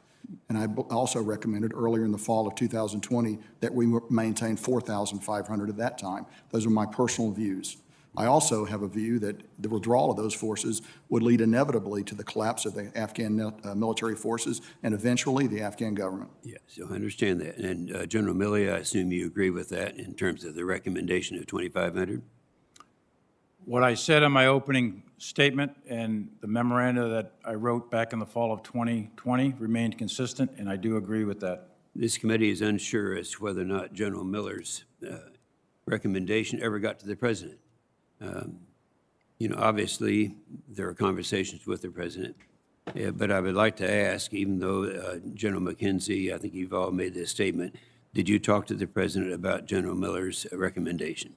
and I also recommended earlier in the fall of 2020 that we maintain 4,500 at that time. Those are my personal views. I also have a view that the withdrawal of those forces would lead inevitably to the collapse of the Afghan military forces and eventually the Afghan government. Yes, so I understand that. And General Milley, I assume you agree with that in terms of the recommendation of 2,500? What I said in my opening statement and the memoranda that I wrote back in the fall of 2020 remained consistent, and I do agree with that. This committee is unsure as to whether or not General Miller's recommendation ever got to the president. Obviously, there are conversations with the president, but I would like to ask, even though General McKenzie, I think you've all made this statement, did you talk to the president about General Miller's recommendation?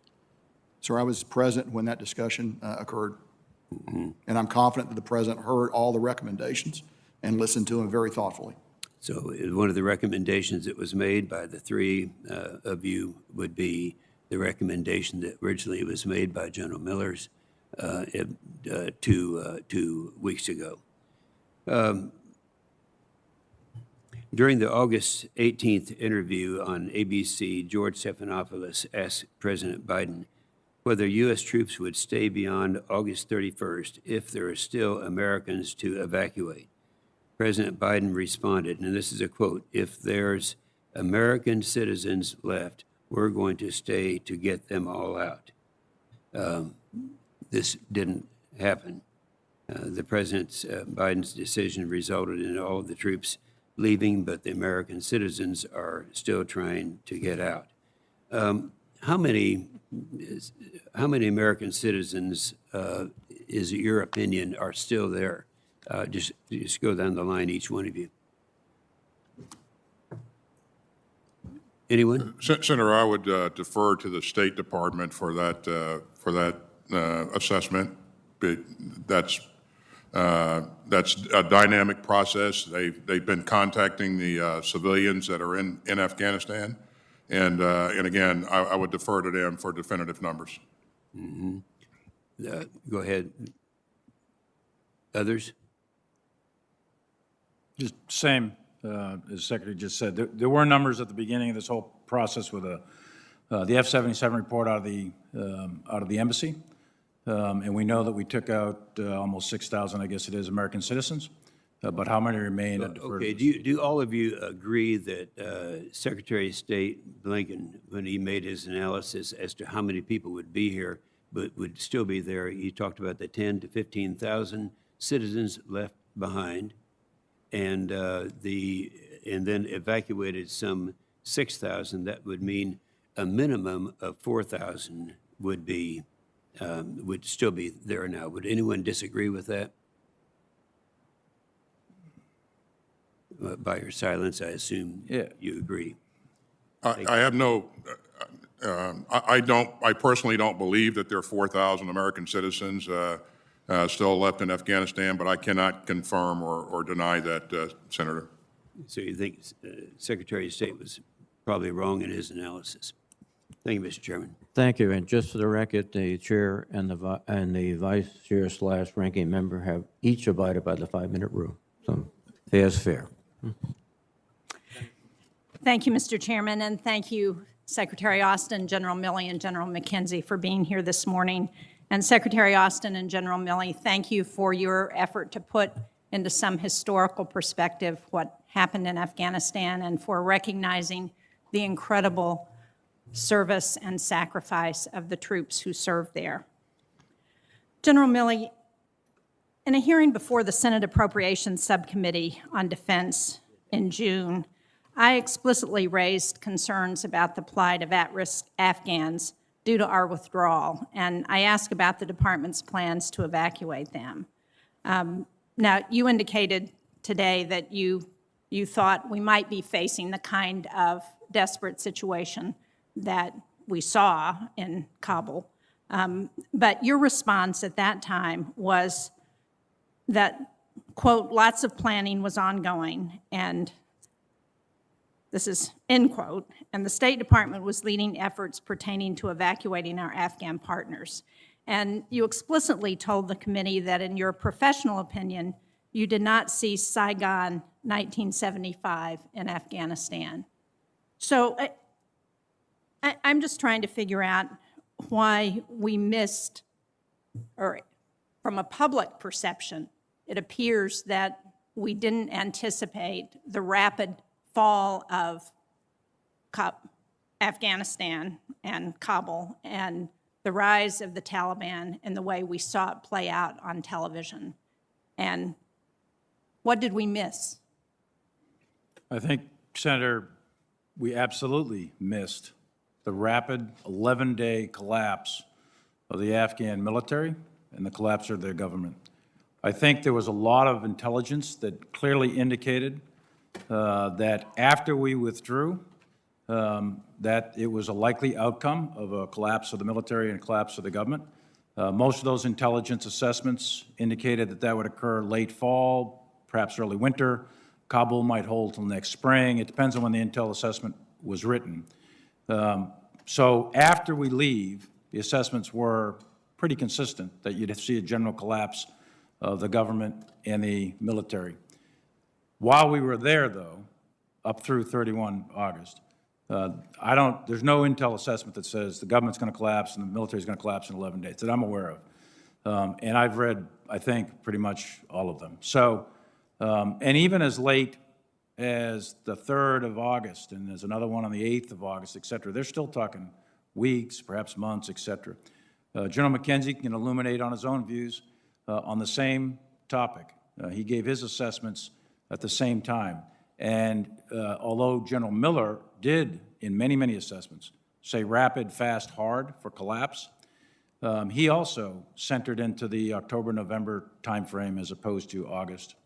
Sir, I was present when that discussion occurred, and I'm confident that the president heard all the recommendations and listened to them very thoughtfully. So one of the recommendations that was made by the three of you would be the recommendation that originally was made by General Miller's 2 weeks ago. During the August 18th interview on ABC, George Stephanopoulos asked President Biden whether U.S. troops would stay beyond August 31st if there are still Americans to evacuate. President Biden responded, and this is a quote, "If there's American citizens left, we're going to stay to get them all out." This didn't happen. The President Biden's decision resulted in all of the troops leaving, but the American citizens are still trying to get out. How many American citizens, is it your opinion, are still there? Just go down the line, each one of you. Anyone? Senator, I would defer to the State Department for that assessment. That's a dynamic process. They've been contacting the civilians that are in Afghanistan, and again, I would defer to them for definitive numbers. Mm-hmm. Go ahead. Others? Just same as the Secretary just said. There were numbers at the beginning of this whole process with the F-77 report out of the embassy, and we know that we took out almost 6,000, I guess it is, American citizens. But how many remain? Okay. Do all of you agree that Secretary of State Blinken, when he made his analysis as to how many people would be here, but would still be there, he talked about the 10 to 15,000 citizens left behind, and then evacuated some 6,000. That would mean a minimum of 4,000 would still be there now. Would anyone disagree with that? By your silence, I assume you agree. I have no. I personally don't believe that there are 4,000 American citizens still left in Afghanistan, but I cannot confirm or deny that, Senator. So you think Secretary of State was probably wrong in his analysis? Thank you, Mr. Chairman. Thank you. And just for the record, the chair and the vice chair / ranking member have each abided by the 5-minute rule. So fair is fair. Thank you, Mr. Chairman, and thank you, Secretary Austin, General Milley, and General McKenzie for being here this morning. And Secretary Austin and General Milley, thank you for your effort to put into some historical perspective what happened in Afghanistan and for recognizing the incredible service and sacrifice of the troops who served there. General Milley, in a hearing before the Senate Appropriations Subcommittee on Defense in June, I explicitly raised concerns about the plight of at-risk Afghans due to our withdrawal, and I asked about the department's plans to evacuate them. Now, you indicated today that you thought we might be facing the kind of desperate situation that we saw in Kabul, but your response at that time was that, quote, lots of planning was ongoing, and this is end quote, and the State Department was leading efforts pertaining to evacuating our Afghan partners. And you explicitly told the committee that in your professional opinion, you did not see Saigon 1975 in Afghanistan. So I'm just trying to figure out why we missed, or from a public perception, it appears that we didn't anticipate the rapid fall of Afghanistan and Kabul and the rise of the Taliban and the way we saw it play out on television. And what did we miss? I think, Senator, we absolutely missed the rapid 11-day collapse of the Afghan military and the collapse of their government. I think there was a lot of intelligence that clearly indicated that after we withdrew, that it was a likely outcome of a collapse of the military and a collapse of the government. Most of those intelligence assessments indicated that that would occur late fall, perhaps early winter. Kabul might hold till next spring. It depends on when the intel assessment was written. So after we leave, the assessments were pretty consistent that you'd see a general collapse of the government and the military. While we were there, though, up through 31 August, there's no intel assessment that says the government's going to collapse and the military's going to collapse in 11 days that I'm aware of. And I've read, I think, pretty much all of them. So, and even as late as the 3rd of August, and there's another one on the 8th of August, et cetera, they're still talking weeks, perhaps months, et cetera. General McKenzie can illuminate on his own views on the same topic. He gave his assessments at the same time. And although General Miller did, in many, many assessments, say rapid, fast, hard for collapse, he also centered into the October-November timeframe as opposed to August.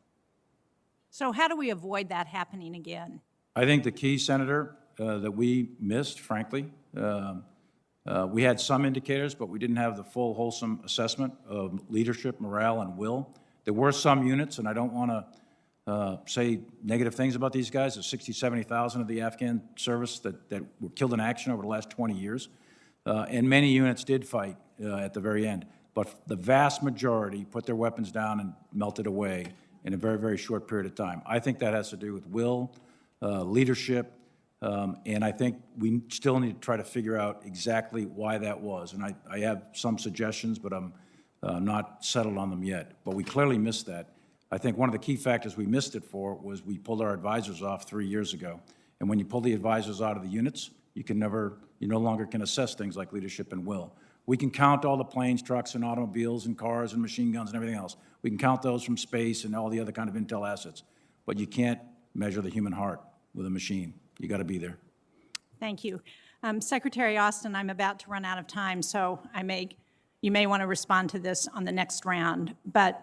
So how do we avoid that happening again? I think the key, Senator, that we missed, frankly, we had some indicators, but we didn't have the full, wholesome assessment of leadership, morale, and will. There were some units, and I don't want to say negative things about these guys. There's 60, 70,000 of the Afghan service that were killed in action over the last 20 years. And many units did fight at the very end. But the vast majority put their weapons down and melted away in a very, very short period of time. I think that has to do with will, leadership, and I think we still need to try to figure out exactly why that was. And I have some suggestions, but I'm not settled on them yet. But we clearly missed that. I think one of the key factors we missed it for was we pulled our advisors off 3 years ago. And when you pull the advisors out of the units, you no longer can assess things like leadership and will. We can count all the planes, trucks, and automobiles, and cars, and machine guns, and everything else. We can count those from space and all the other kind of intel assets. But you can't measure the human heart with a machine. You got to be there. Thank you. Secretary Austin, I'm about to run out of time, so you may want to respond to this on the next round. But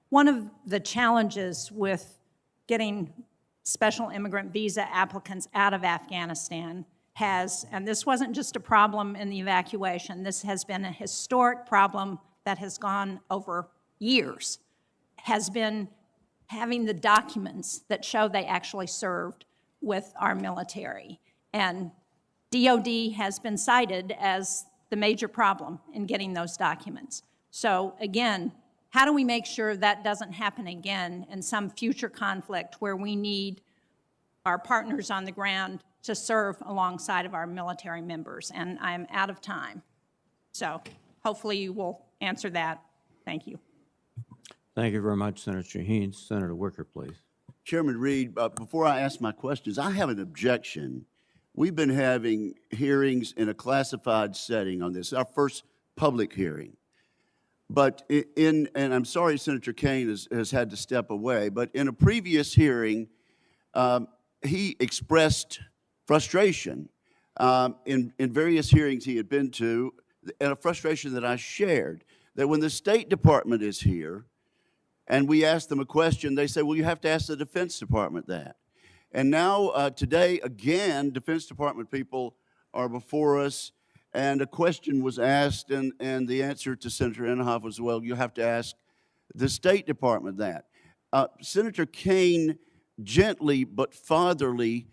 one of the challenges with getting special immigrant visa applicants out of Afghanistan and this wasn't just a problem in the evacuation, this has been a historic problem that has gone over years, has been having the documents that show they actually served with our military. And DOD has been cited as the major problem in getting those documents. So again, how do we make sure that doesn't happen again in some future conflict where we need our partners on the ground to serve alongside of our military members? And I'm out of time. So hopefully you will answer that. Thank you. Thank you very much, Senator Shaheen. Senator Wicker, please. Chairman Reed, before I ask my questions, I have an objection. We've been having hearings in a classified setting on this, our first public hearing. But and I'm sorry Senator Kaine has had to step away, but in a previous hearing, he expressed frustration in various hearings he had been to, and a frustration that I shared, that when the State Department is here and we ask them a question, they say, well, you have to ask the Defense Department that. And now today, again, Defense Department people are before us, and a question was asked, and the answer to Senator Inhofe was, well, you have to ask the State Department that. Senator Kaine gently but fatherly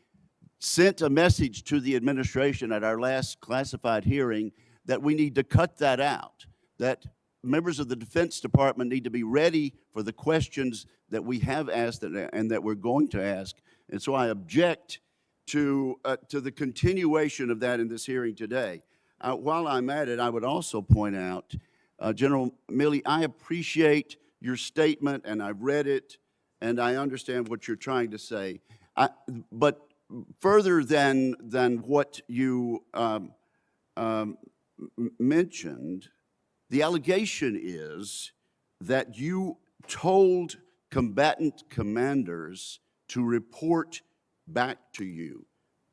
sent a message to the administration at our last classified hearing that we need to cut that out, that members of the Defense Department need to be ready for the questions that we have asked and that we're going to ask. And so I object to the continuation of that in this hearing today. While I'm at it, I would also point out, General Milley, I appreciate your statement, and I've read it, and I understand what you're trying to say. But further than what you mentioned, the allegation is that you told combatant commanders to report back to you.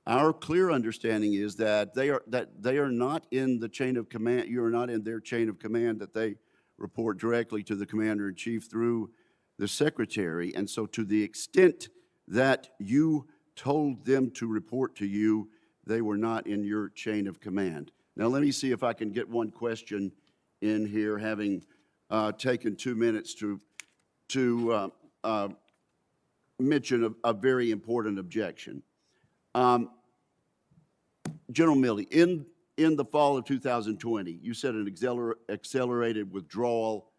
Our clear understanding is that they are not in the chain of command. You are not in their chain of command, that they report directly to the commander-in-chief through the secretary. And so to the extent that you told them to report to you, they were not in your chain of command. Now, let me see if I can get one question in here, having taken 2 minutes to mention a very important objection. General Milley, in the fall of 2020, you said an accelerated withdrawal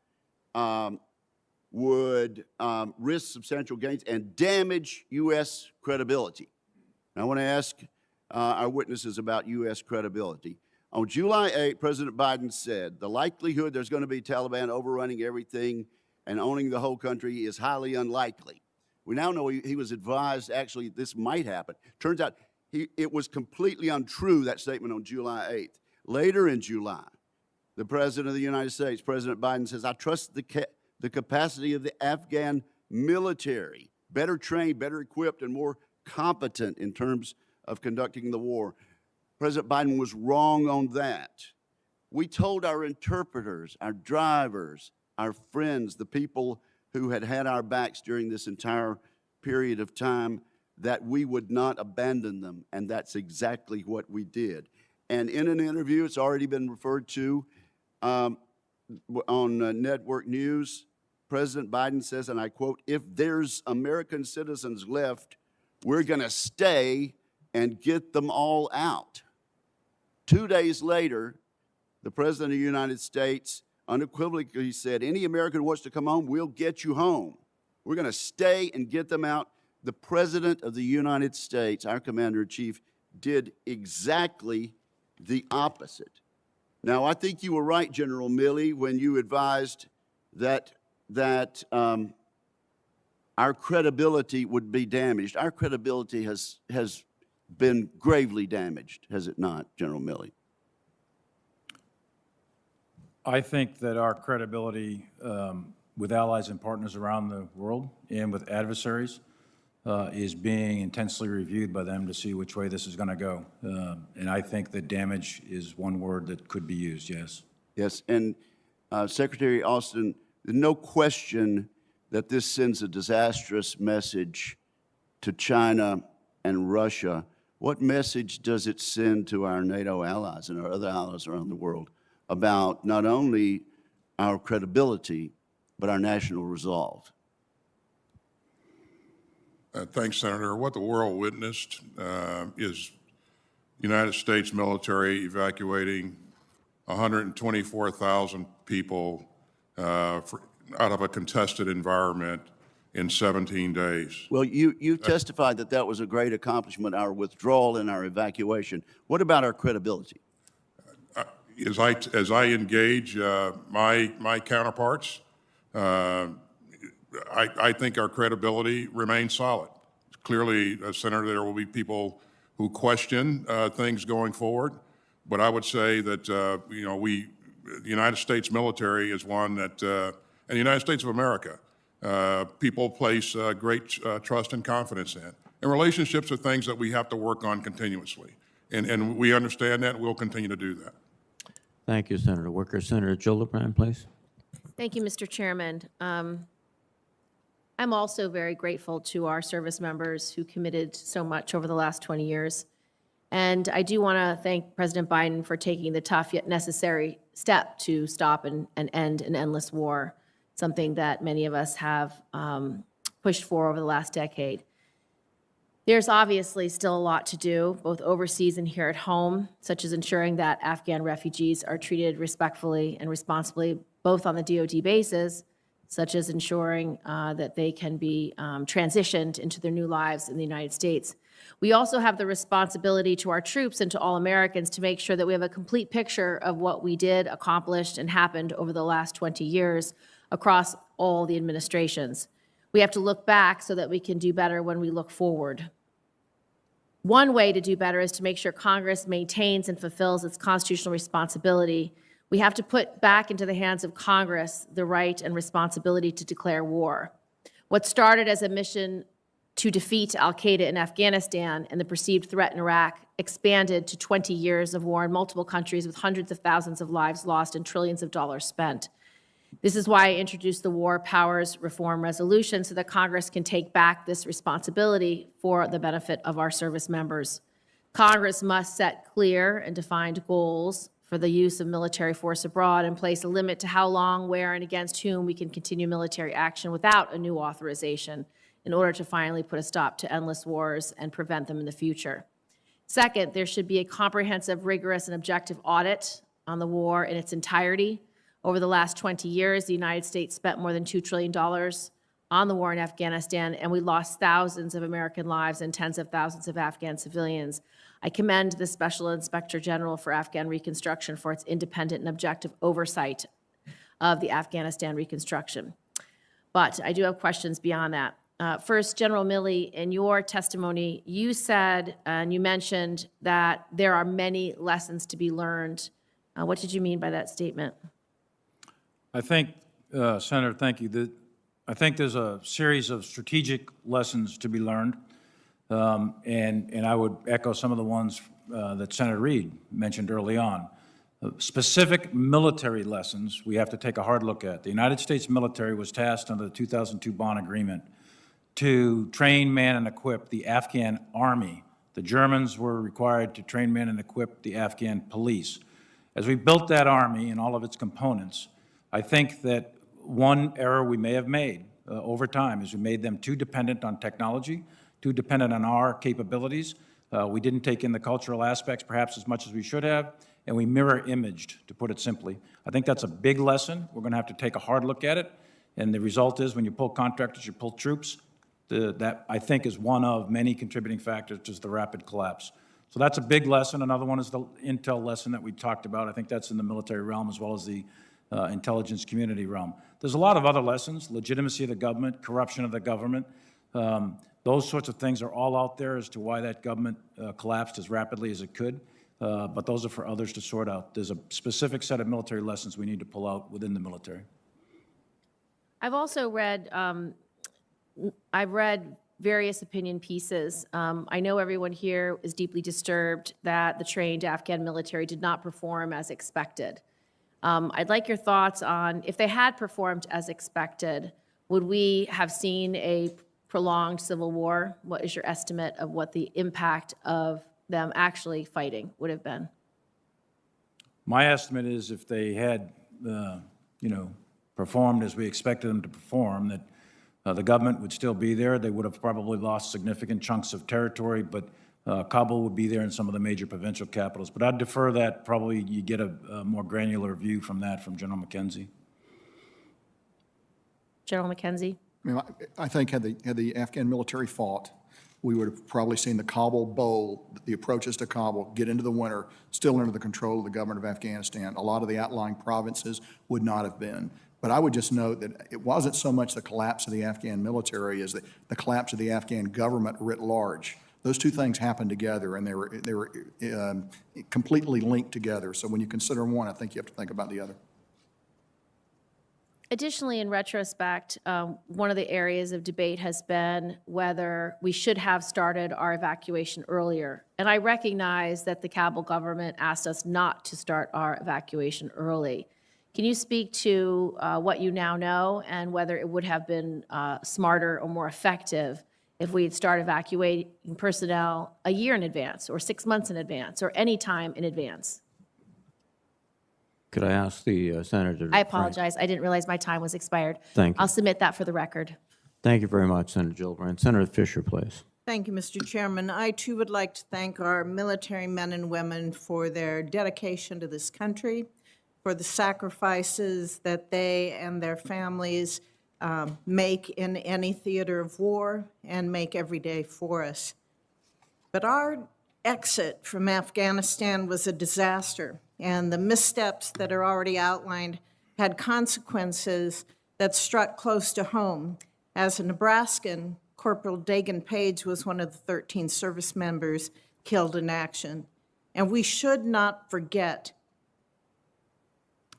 would risk substantial gains and damage U.S. credibility. Now, I want to ask our witnesses about U.S. credibility. On July 8, President Biden said, the likelihood there's going to be Taliban overrunning everything and owning the whole country is highly unlikely. We now know he was advised, actually, this might happen. Turns out it was completely untrue, that statement on July 8th. Later in July, the President of the United States, President Biden, says, I trust the capacity of the Afghan military, better trained, better equipped, and more competent in terms of conducting the war. President Biden was wrong on that. We told our interpreters, our drivers, our friends, the people who had had our backs during this entire period of time, that we would not abandon them, and that's exactly what we did. And in an interview, it's already been referred to on network news, President Biden says, and I quote, if there's American citizens left, we're going to stay and get them all out. 2 days later, the President of the United States unequivocally said, any American who wants to come home, we'll get you home. We're going to stay and get them out. The President of the United States, our Commander-in-Chief, did exactly the opposite. Now, I think you were right, General Milley, when you advised that our credibility would be damaged. Our credibility has been gravely damaged, has it not, General Milley? I think that our credibility with allies and partners around the world and with adversaries is being intensely reviewed by them to see which way this is going to go. And I think that damage is one word that could be used, yes. Yes, and Secretary Austin, there's no question that this sends a disastrous message to China and Russia. What message does it send to our NATO allies and our other allies around the world about not only our credibility, but our national resolve? Thanks, Senator. What the world witnessed is the United States military evacuating 124,000 people out of a contested environment in 17 days. Well, you testified that that was a great accomplishment, our withdrawal and our evacuation. What about our credibility? As I engage my counterparts, I think our credibility remains solid. Clearly, Senator, there will be people who question things going forward, but I would say that the United States military is one that, and the United States of America, people place great trust and confidence in. And relationships are things that we have to work on continuously, and we understand that, and we'll continue to do that. Thank you, Senator Wicker. Senator Gillibrand, please. Thank you, Mr. Chairman. I'm also very grateful to our service members who committed so much over the last 20 years. And I do want to thank President Biden for taking the tough yet necessary step to stop and end an endless war, something that many of us have pushed for over the last decade. There's obviously still a lot to do, both overseas and here at home, such as ensuring that Afghan refugees are treated respectfully and responsibly, both on the DoD bases, such as ensuring that they can be transitioned into their new lives in the United States, We also have the responsibility to our troops and to all Americans to make sure that we have a complete picture of what we did, accomplished, and happened over the last 20 years across all the administrations. We have to look back so that we can do better when we look forward. One way to do better is to make sure Congress maintains and fulfills its constitutional responsibility. We have to put back into the hands of Congress the right and responsibility to declare war. What started as a mission to defeat al-Qaeda in Afghanistan and the perceived threat in Iraq expanded to 20 years of war in multiple countries with hundreds of thousands of lives lost and trillions of dollars spent. This is why I introduced the War Powers Reform Resolution so that Congress can take back this responsibility for the benefit of our service members. Congress must set clear and defined goals for the use of military force abroad and place a limit to how long, where, and against whom we can continue military action without a new authorization in order to finally put a stop to endless wars and prevent them in the future. Second, there should be a comprehensive, rigorous, and objective audit on the war in its entirety. Over the last 20 years, the United States spent more than $2 trillion on the war in Afghanistan, and we lost thousands of American lives and tens of thousands of Afghan civilians. I commend the Special Inspector General for Afghan Reconstruction for its independent and objective oversight of the Afghanistan reconstruction. But I do have questions beyond that. First, General Milley, in your testimony, you said and you mentioned that there are many lessons to be learned. What did you mean by that statement? I think, Senator, thank you. I think there's a series of strategic lessons to be learned, and I would echo some of the ones that Senator Reid mentioned early on. Specific military lessons we have to take a hard look at. The United States military was tasked under the 2002 Bonn Agreement to train, man, and equip the Afghan army. The Germans were required to train, man, and equip the Afghan police. As we built that army and all of its components, I think that one error we may have made over time is we made them too dependent on technology, too dependent on our capabilities. We didn't take in the cultural aspects perhaps as much as we should have, and we mirror imaged, to put it simply. I think that's a big lesson. We're going to have to take a hard look at it, and the result is when you pull contractors, you pull troops. That, I think, is one of many contributing factors to the rapid collapse. So that's a big lesson. Another one is the intel lesson that we talked about. I think that's in the military realm as well as the intelligence community realm. There's a lot of other lessons: legitimacy of the government, corruption of the government. Those sorts of things are all out there as to why that government collapsed as rapidly as it could. But those are for others to sort out. There's a specific set of military lessons we need to pull out within the military. I've also read various opinion pieces. I know everyone here is deeply disturbed that the trained Afghan military did not perform as expected. I'd like your thoughts on, if they had performed as expected, would we have seen a prolonged civil war? What is your estimate of what the impact of them actually fighting would have been? My estimate is if they had, performed as we expected them to perform, that the government would still be there. They would have probably lost significant chunks of territory, but Kabul would be there in some of the major provincial capitals. But I'd defer that. Probably you get a more granular view from that from General McKenzie. General McKenzie? I think had the Afghan military fought, we would have probably seen the Kabul Bowl, the approaches to Kabul, get into the winter, still under the control of the government of Afghanistan. A lot of the outlying provinces would not have been. But I would just note that it wasn't so much the collapse of the Afghan military as the collapse of the Afghan government writ large. Those two things happened together, and they were completely linked together. So when you consider one, I think you have to think about the other. Additionally, in retrospect, one of the areas of debate has been whether we should have started our evacuation earlier. And I recognize that the Kabul government asked us not to start our evacuation early. Can you speak to what you now know and whether it would have been smarter or more effective if we had started evacuating personnel a year in advance or 6 months in advance or any time in advance? Could I ask the Senator? I apologize. I didn't realize my time was expired. Thank you. I'll submit that for the record. Thank you very much, Senator Gillibrand. Senator Fisher, please. Thank you, Mr. Chairman. I, too, would like to thank our military men and women for their dedication to this country, for the sacrifices that they and their families make in any theater of war and make every day for us. But our exit from Afghanistan was a disaster, and the missteps that are already outlined had consequences that struck close to home. As a Nebraskan, Corporal Dagan Page was one of the 13 service members killed in action. And we should not forget,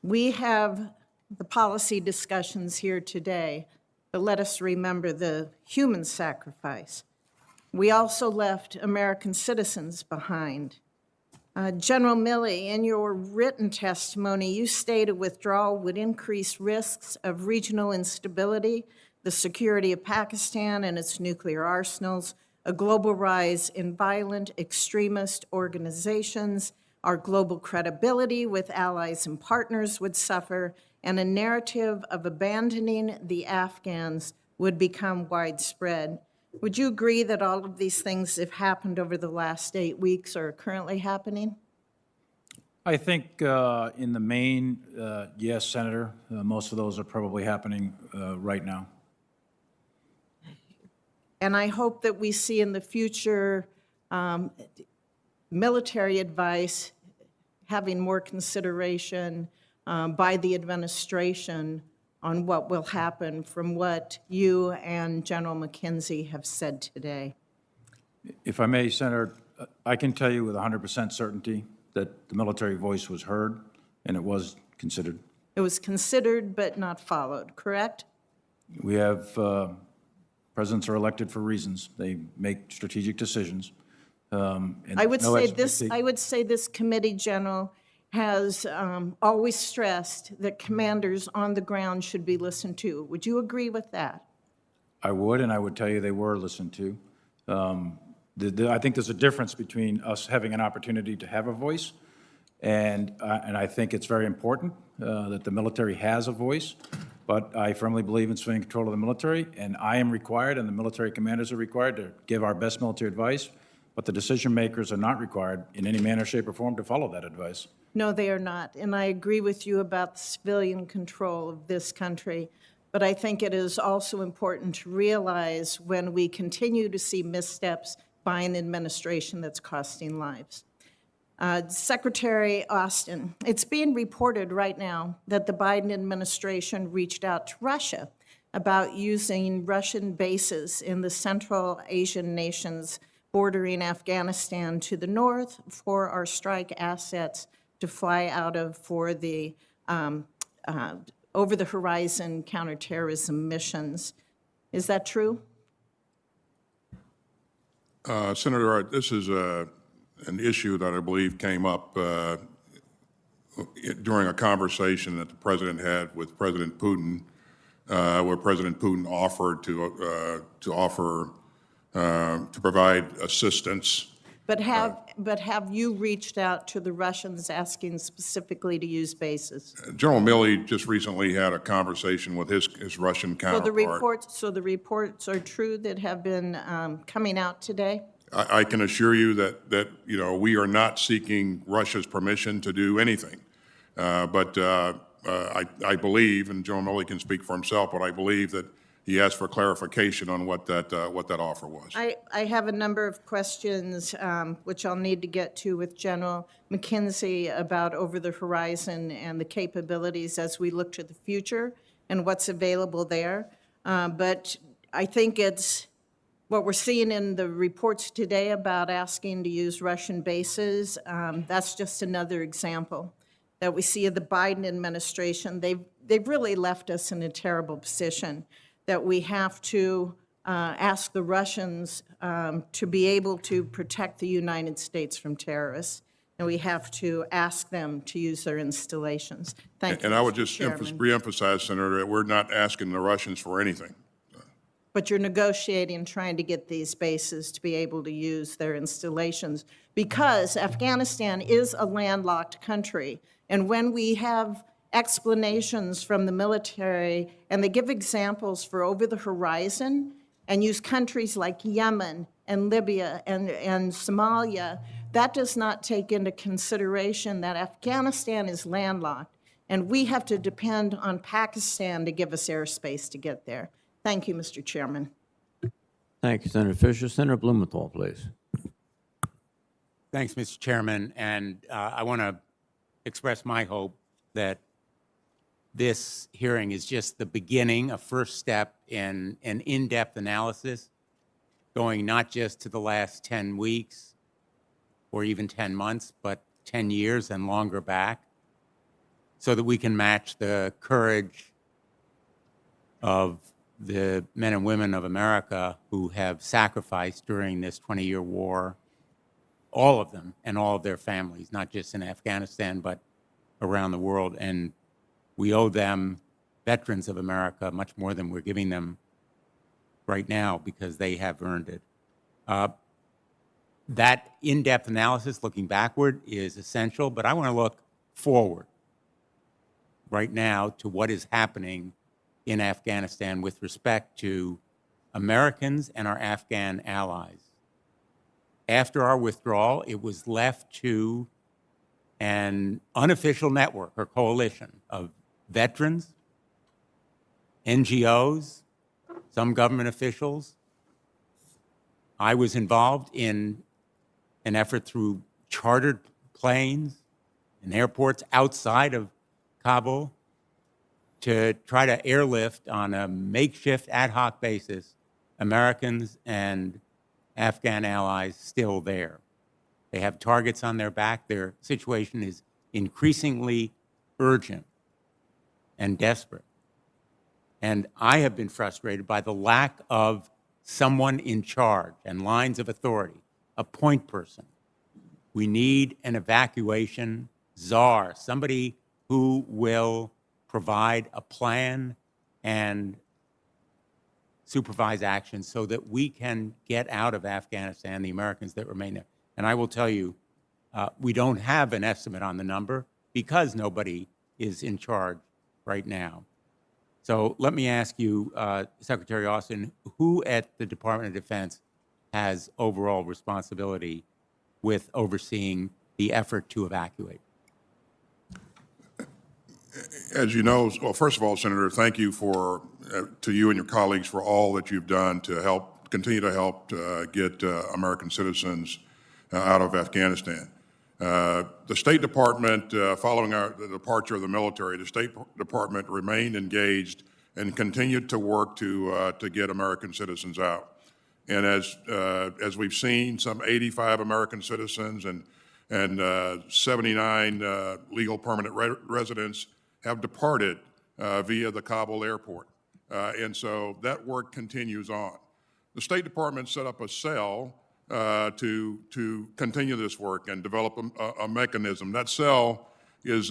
we have the policy discussions here today, but let us remember the human sacrifice. We also left American citizens behind. General Milley, in your written testimony, you stated withdrawal would increase risks of regional instability, the security of Pakistan and its nuclear arsenals, a global rise in violent extremist organizations, our global credibility with allies and partners would suffer, and a narrative of abandoning the Afghans would become widespread. Would you agree that all of these things have happened over the last 8 weeks or are currently happening? I think in the main, yes, Senator. Most of those are probably happening right now. And I hope that we see in the future military advice having more consideration by the administration on what will happen from what you and General McKenzie have said today. If I may, Senator, I can tell you with 100% certainty that the military voice was heard and it was considered. It was considered but not followed, correct? We have, presidents are elected for reasons. They make strategic decisions. And I would no say this committee, General, has always stressed that commanders on the ground should be listened to. Would you agree with that? I would, and I would tell you they were listened to. I think there's a difference between us having an opportunity to have a voice, and I think it's very important that the military has a voice, but I firmly believe in swinging control of the military, and I am required, and the military commanders are required to give our best military advice, but the decision makers are not required in any manner, shape, or form to follow that advice. No, they are not, and I agree with you about the civilian control of this country, but I think it is also important to realize when we continue to see missteps by an administration that's costing lives. Secretary Austin, it's being reported right now that the Biden administration reached out to Russia about using Russian bases in the Central Asian nations bordering Afghanistan to the north for our strike assets to fly out of for the over-the-horizon counterterrorism missions. Is that true? Senator, this is an issue that I believe came up during a conversation that the President had with President Putin, where President Putin offered to provide assistance. But have you reached out to the Russians asking specifically to use bases? General Milley just recently had a conversation with his Russian counterpart. So the reports are true that have been coming out today? I can assure you that we are not seeking Russia's permission to do anything. But I believe, and General Milley can speak for himself, but I believe that he asked for clarification on what that offer was. I have a number of questions, which I'll need to get to with General McKenzie about over the horizon and the capabilities as we look to the future and what's available there. But I think it's what we're seeing in the reports today about asking to use Russian bases. That's just another example that we see of the Biden administration. They've really left us in a terrible position that we have to ask the Russians to be able to protect the United States from terrorists, and we have to ask them to use their installations. Thank you, And I would Mr. just Chairman. reemphasize, Senator, that we're not asking the Russians for anything. But you're negotiating, trying to get these bases to be able to use their installations, because Afghanistan is a landlocked country, and when we have explanations from the military, and they give examples for over the horizon and use countries like Yemen and Libya and Somalia, that does not take into consideration that Afghanistan is landlocked, and we have to depend on Pakistan to give us airspace to get there. Thank you, Mr. Chairman. Thank you, Senator Fisher. Senator Blumenthal, please. Thanks, Mr. Chairman. And I want to express my hope that this hearing is just the beginning, a first step in an in-depth analysis, going not just to the last 10 weeks or even 10 months, but 10 years and longer back, so that we can match the courage of the men and women of America who have sacrificed during this 20-year war, all of them and all of their families, not just in Afghanistan, but around the world. And we owe them, veterans of America, much more than we're giving them right now because they have earned it. That in-depth analysis looking backward is essential, but I want to look forward right now to what is happening in Afghanistan with respect to Americans and our Afghan allies. After our withdrawal, it was left to an unofficial network or coalition of veterans, NGOs, some government officials. I was involved in an effort through chartered planes and airports outside of Kabul to try to airlift on a makeshift ad hoc basis Americans and Afghan allies still there. They have targets on their back. Their situation is increasingly urgent and desperate. And I have been frustrated by the lack of someone in charge and lines of authority, a point person. We need an evacuation czar, somebody who will provide a plan and supervise action so that we can get out of Afghanistan, the Americans that remain there. And I will tell you, we don't have an estimate on the number because nobody is in charge right now. So let me ask you, Secretary Austin, who at the Department of Defense has overall responsibility with overseeing the effort to evacuate? As you know, well, first of all, Senator, thank you to you and your colleagues for all that you've done to continue to help get American citizens out of Afghanistan. The State Department, following the departure of the military, the State Department remained engaged and continued to work to get American citizens out. And as we've seen, some 85 American citizens and 79 legal permanent residents have departed via the Kabul airport. And so that work continues on. The State Department set up a cell to continue this work and develop a mechanism. That cell is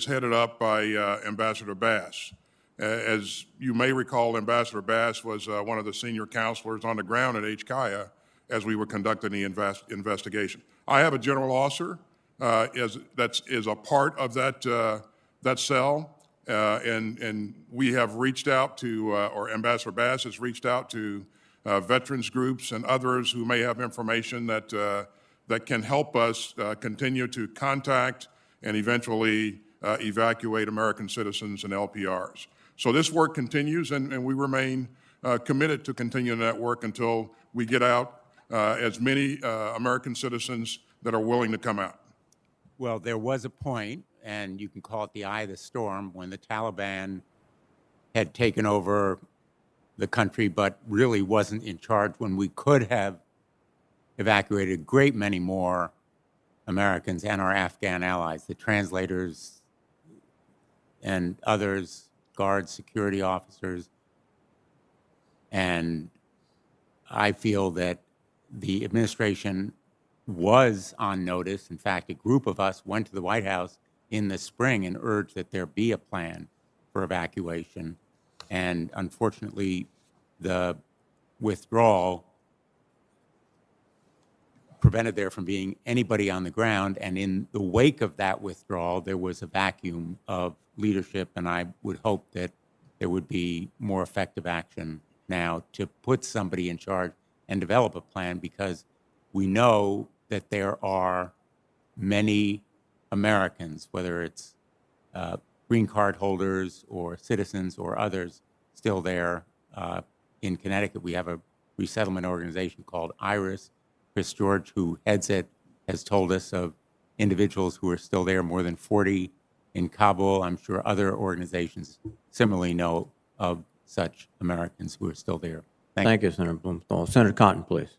headed up by Ambassador Bass. As you may recall, Ambassador Bass was one of the senior counselors on the ground at HKIA as we were conducting the investigation. I have a general officer that is a part of that cell, and we have reached out to, or Ambassador Bass has reached out to veterans groups and others who may have information that can help us continue to contact and eventually evacuate American citizens and LPRs. So this work continues, and we remain committed to continuing that work until we get out as many American citizens that are willing to come out. Well, there was a point, and you can call it the eye of the storm, when the Taliban had taken over the country but really wasn't in charge, when we could have evacuated a great many more Americans and our Afghan allies, the translators and others, guards, security officers. And I feel that the administration was on notice. In fact, a group of us went to the White House in the spring and urged that there be a plan for evacuation. And unfortunately, the withdrawal prevented there from being anybody on the ground. And in the wake of that withdrawal, there was a vacuum of leadership. And I would hope that there would be more effective action now to put somebody in charge and develop a plan, because we know that there are many Americans, whether it's green card holders or citizens or others, still there. In Connecticut, we have a resettlement organization called IRIS. Chris George, who heads it, has told us of individuals who are still there, more than 40 in Kabul. I'm sure other organizations similarly know of such Americans who are still there. Thank you. Thank you, Senator Blumenthal. Senator Cotton, please.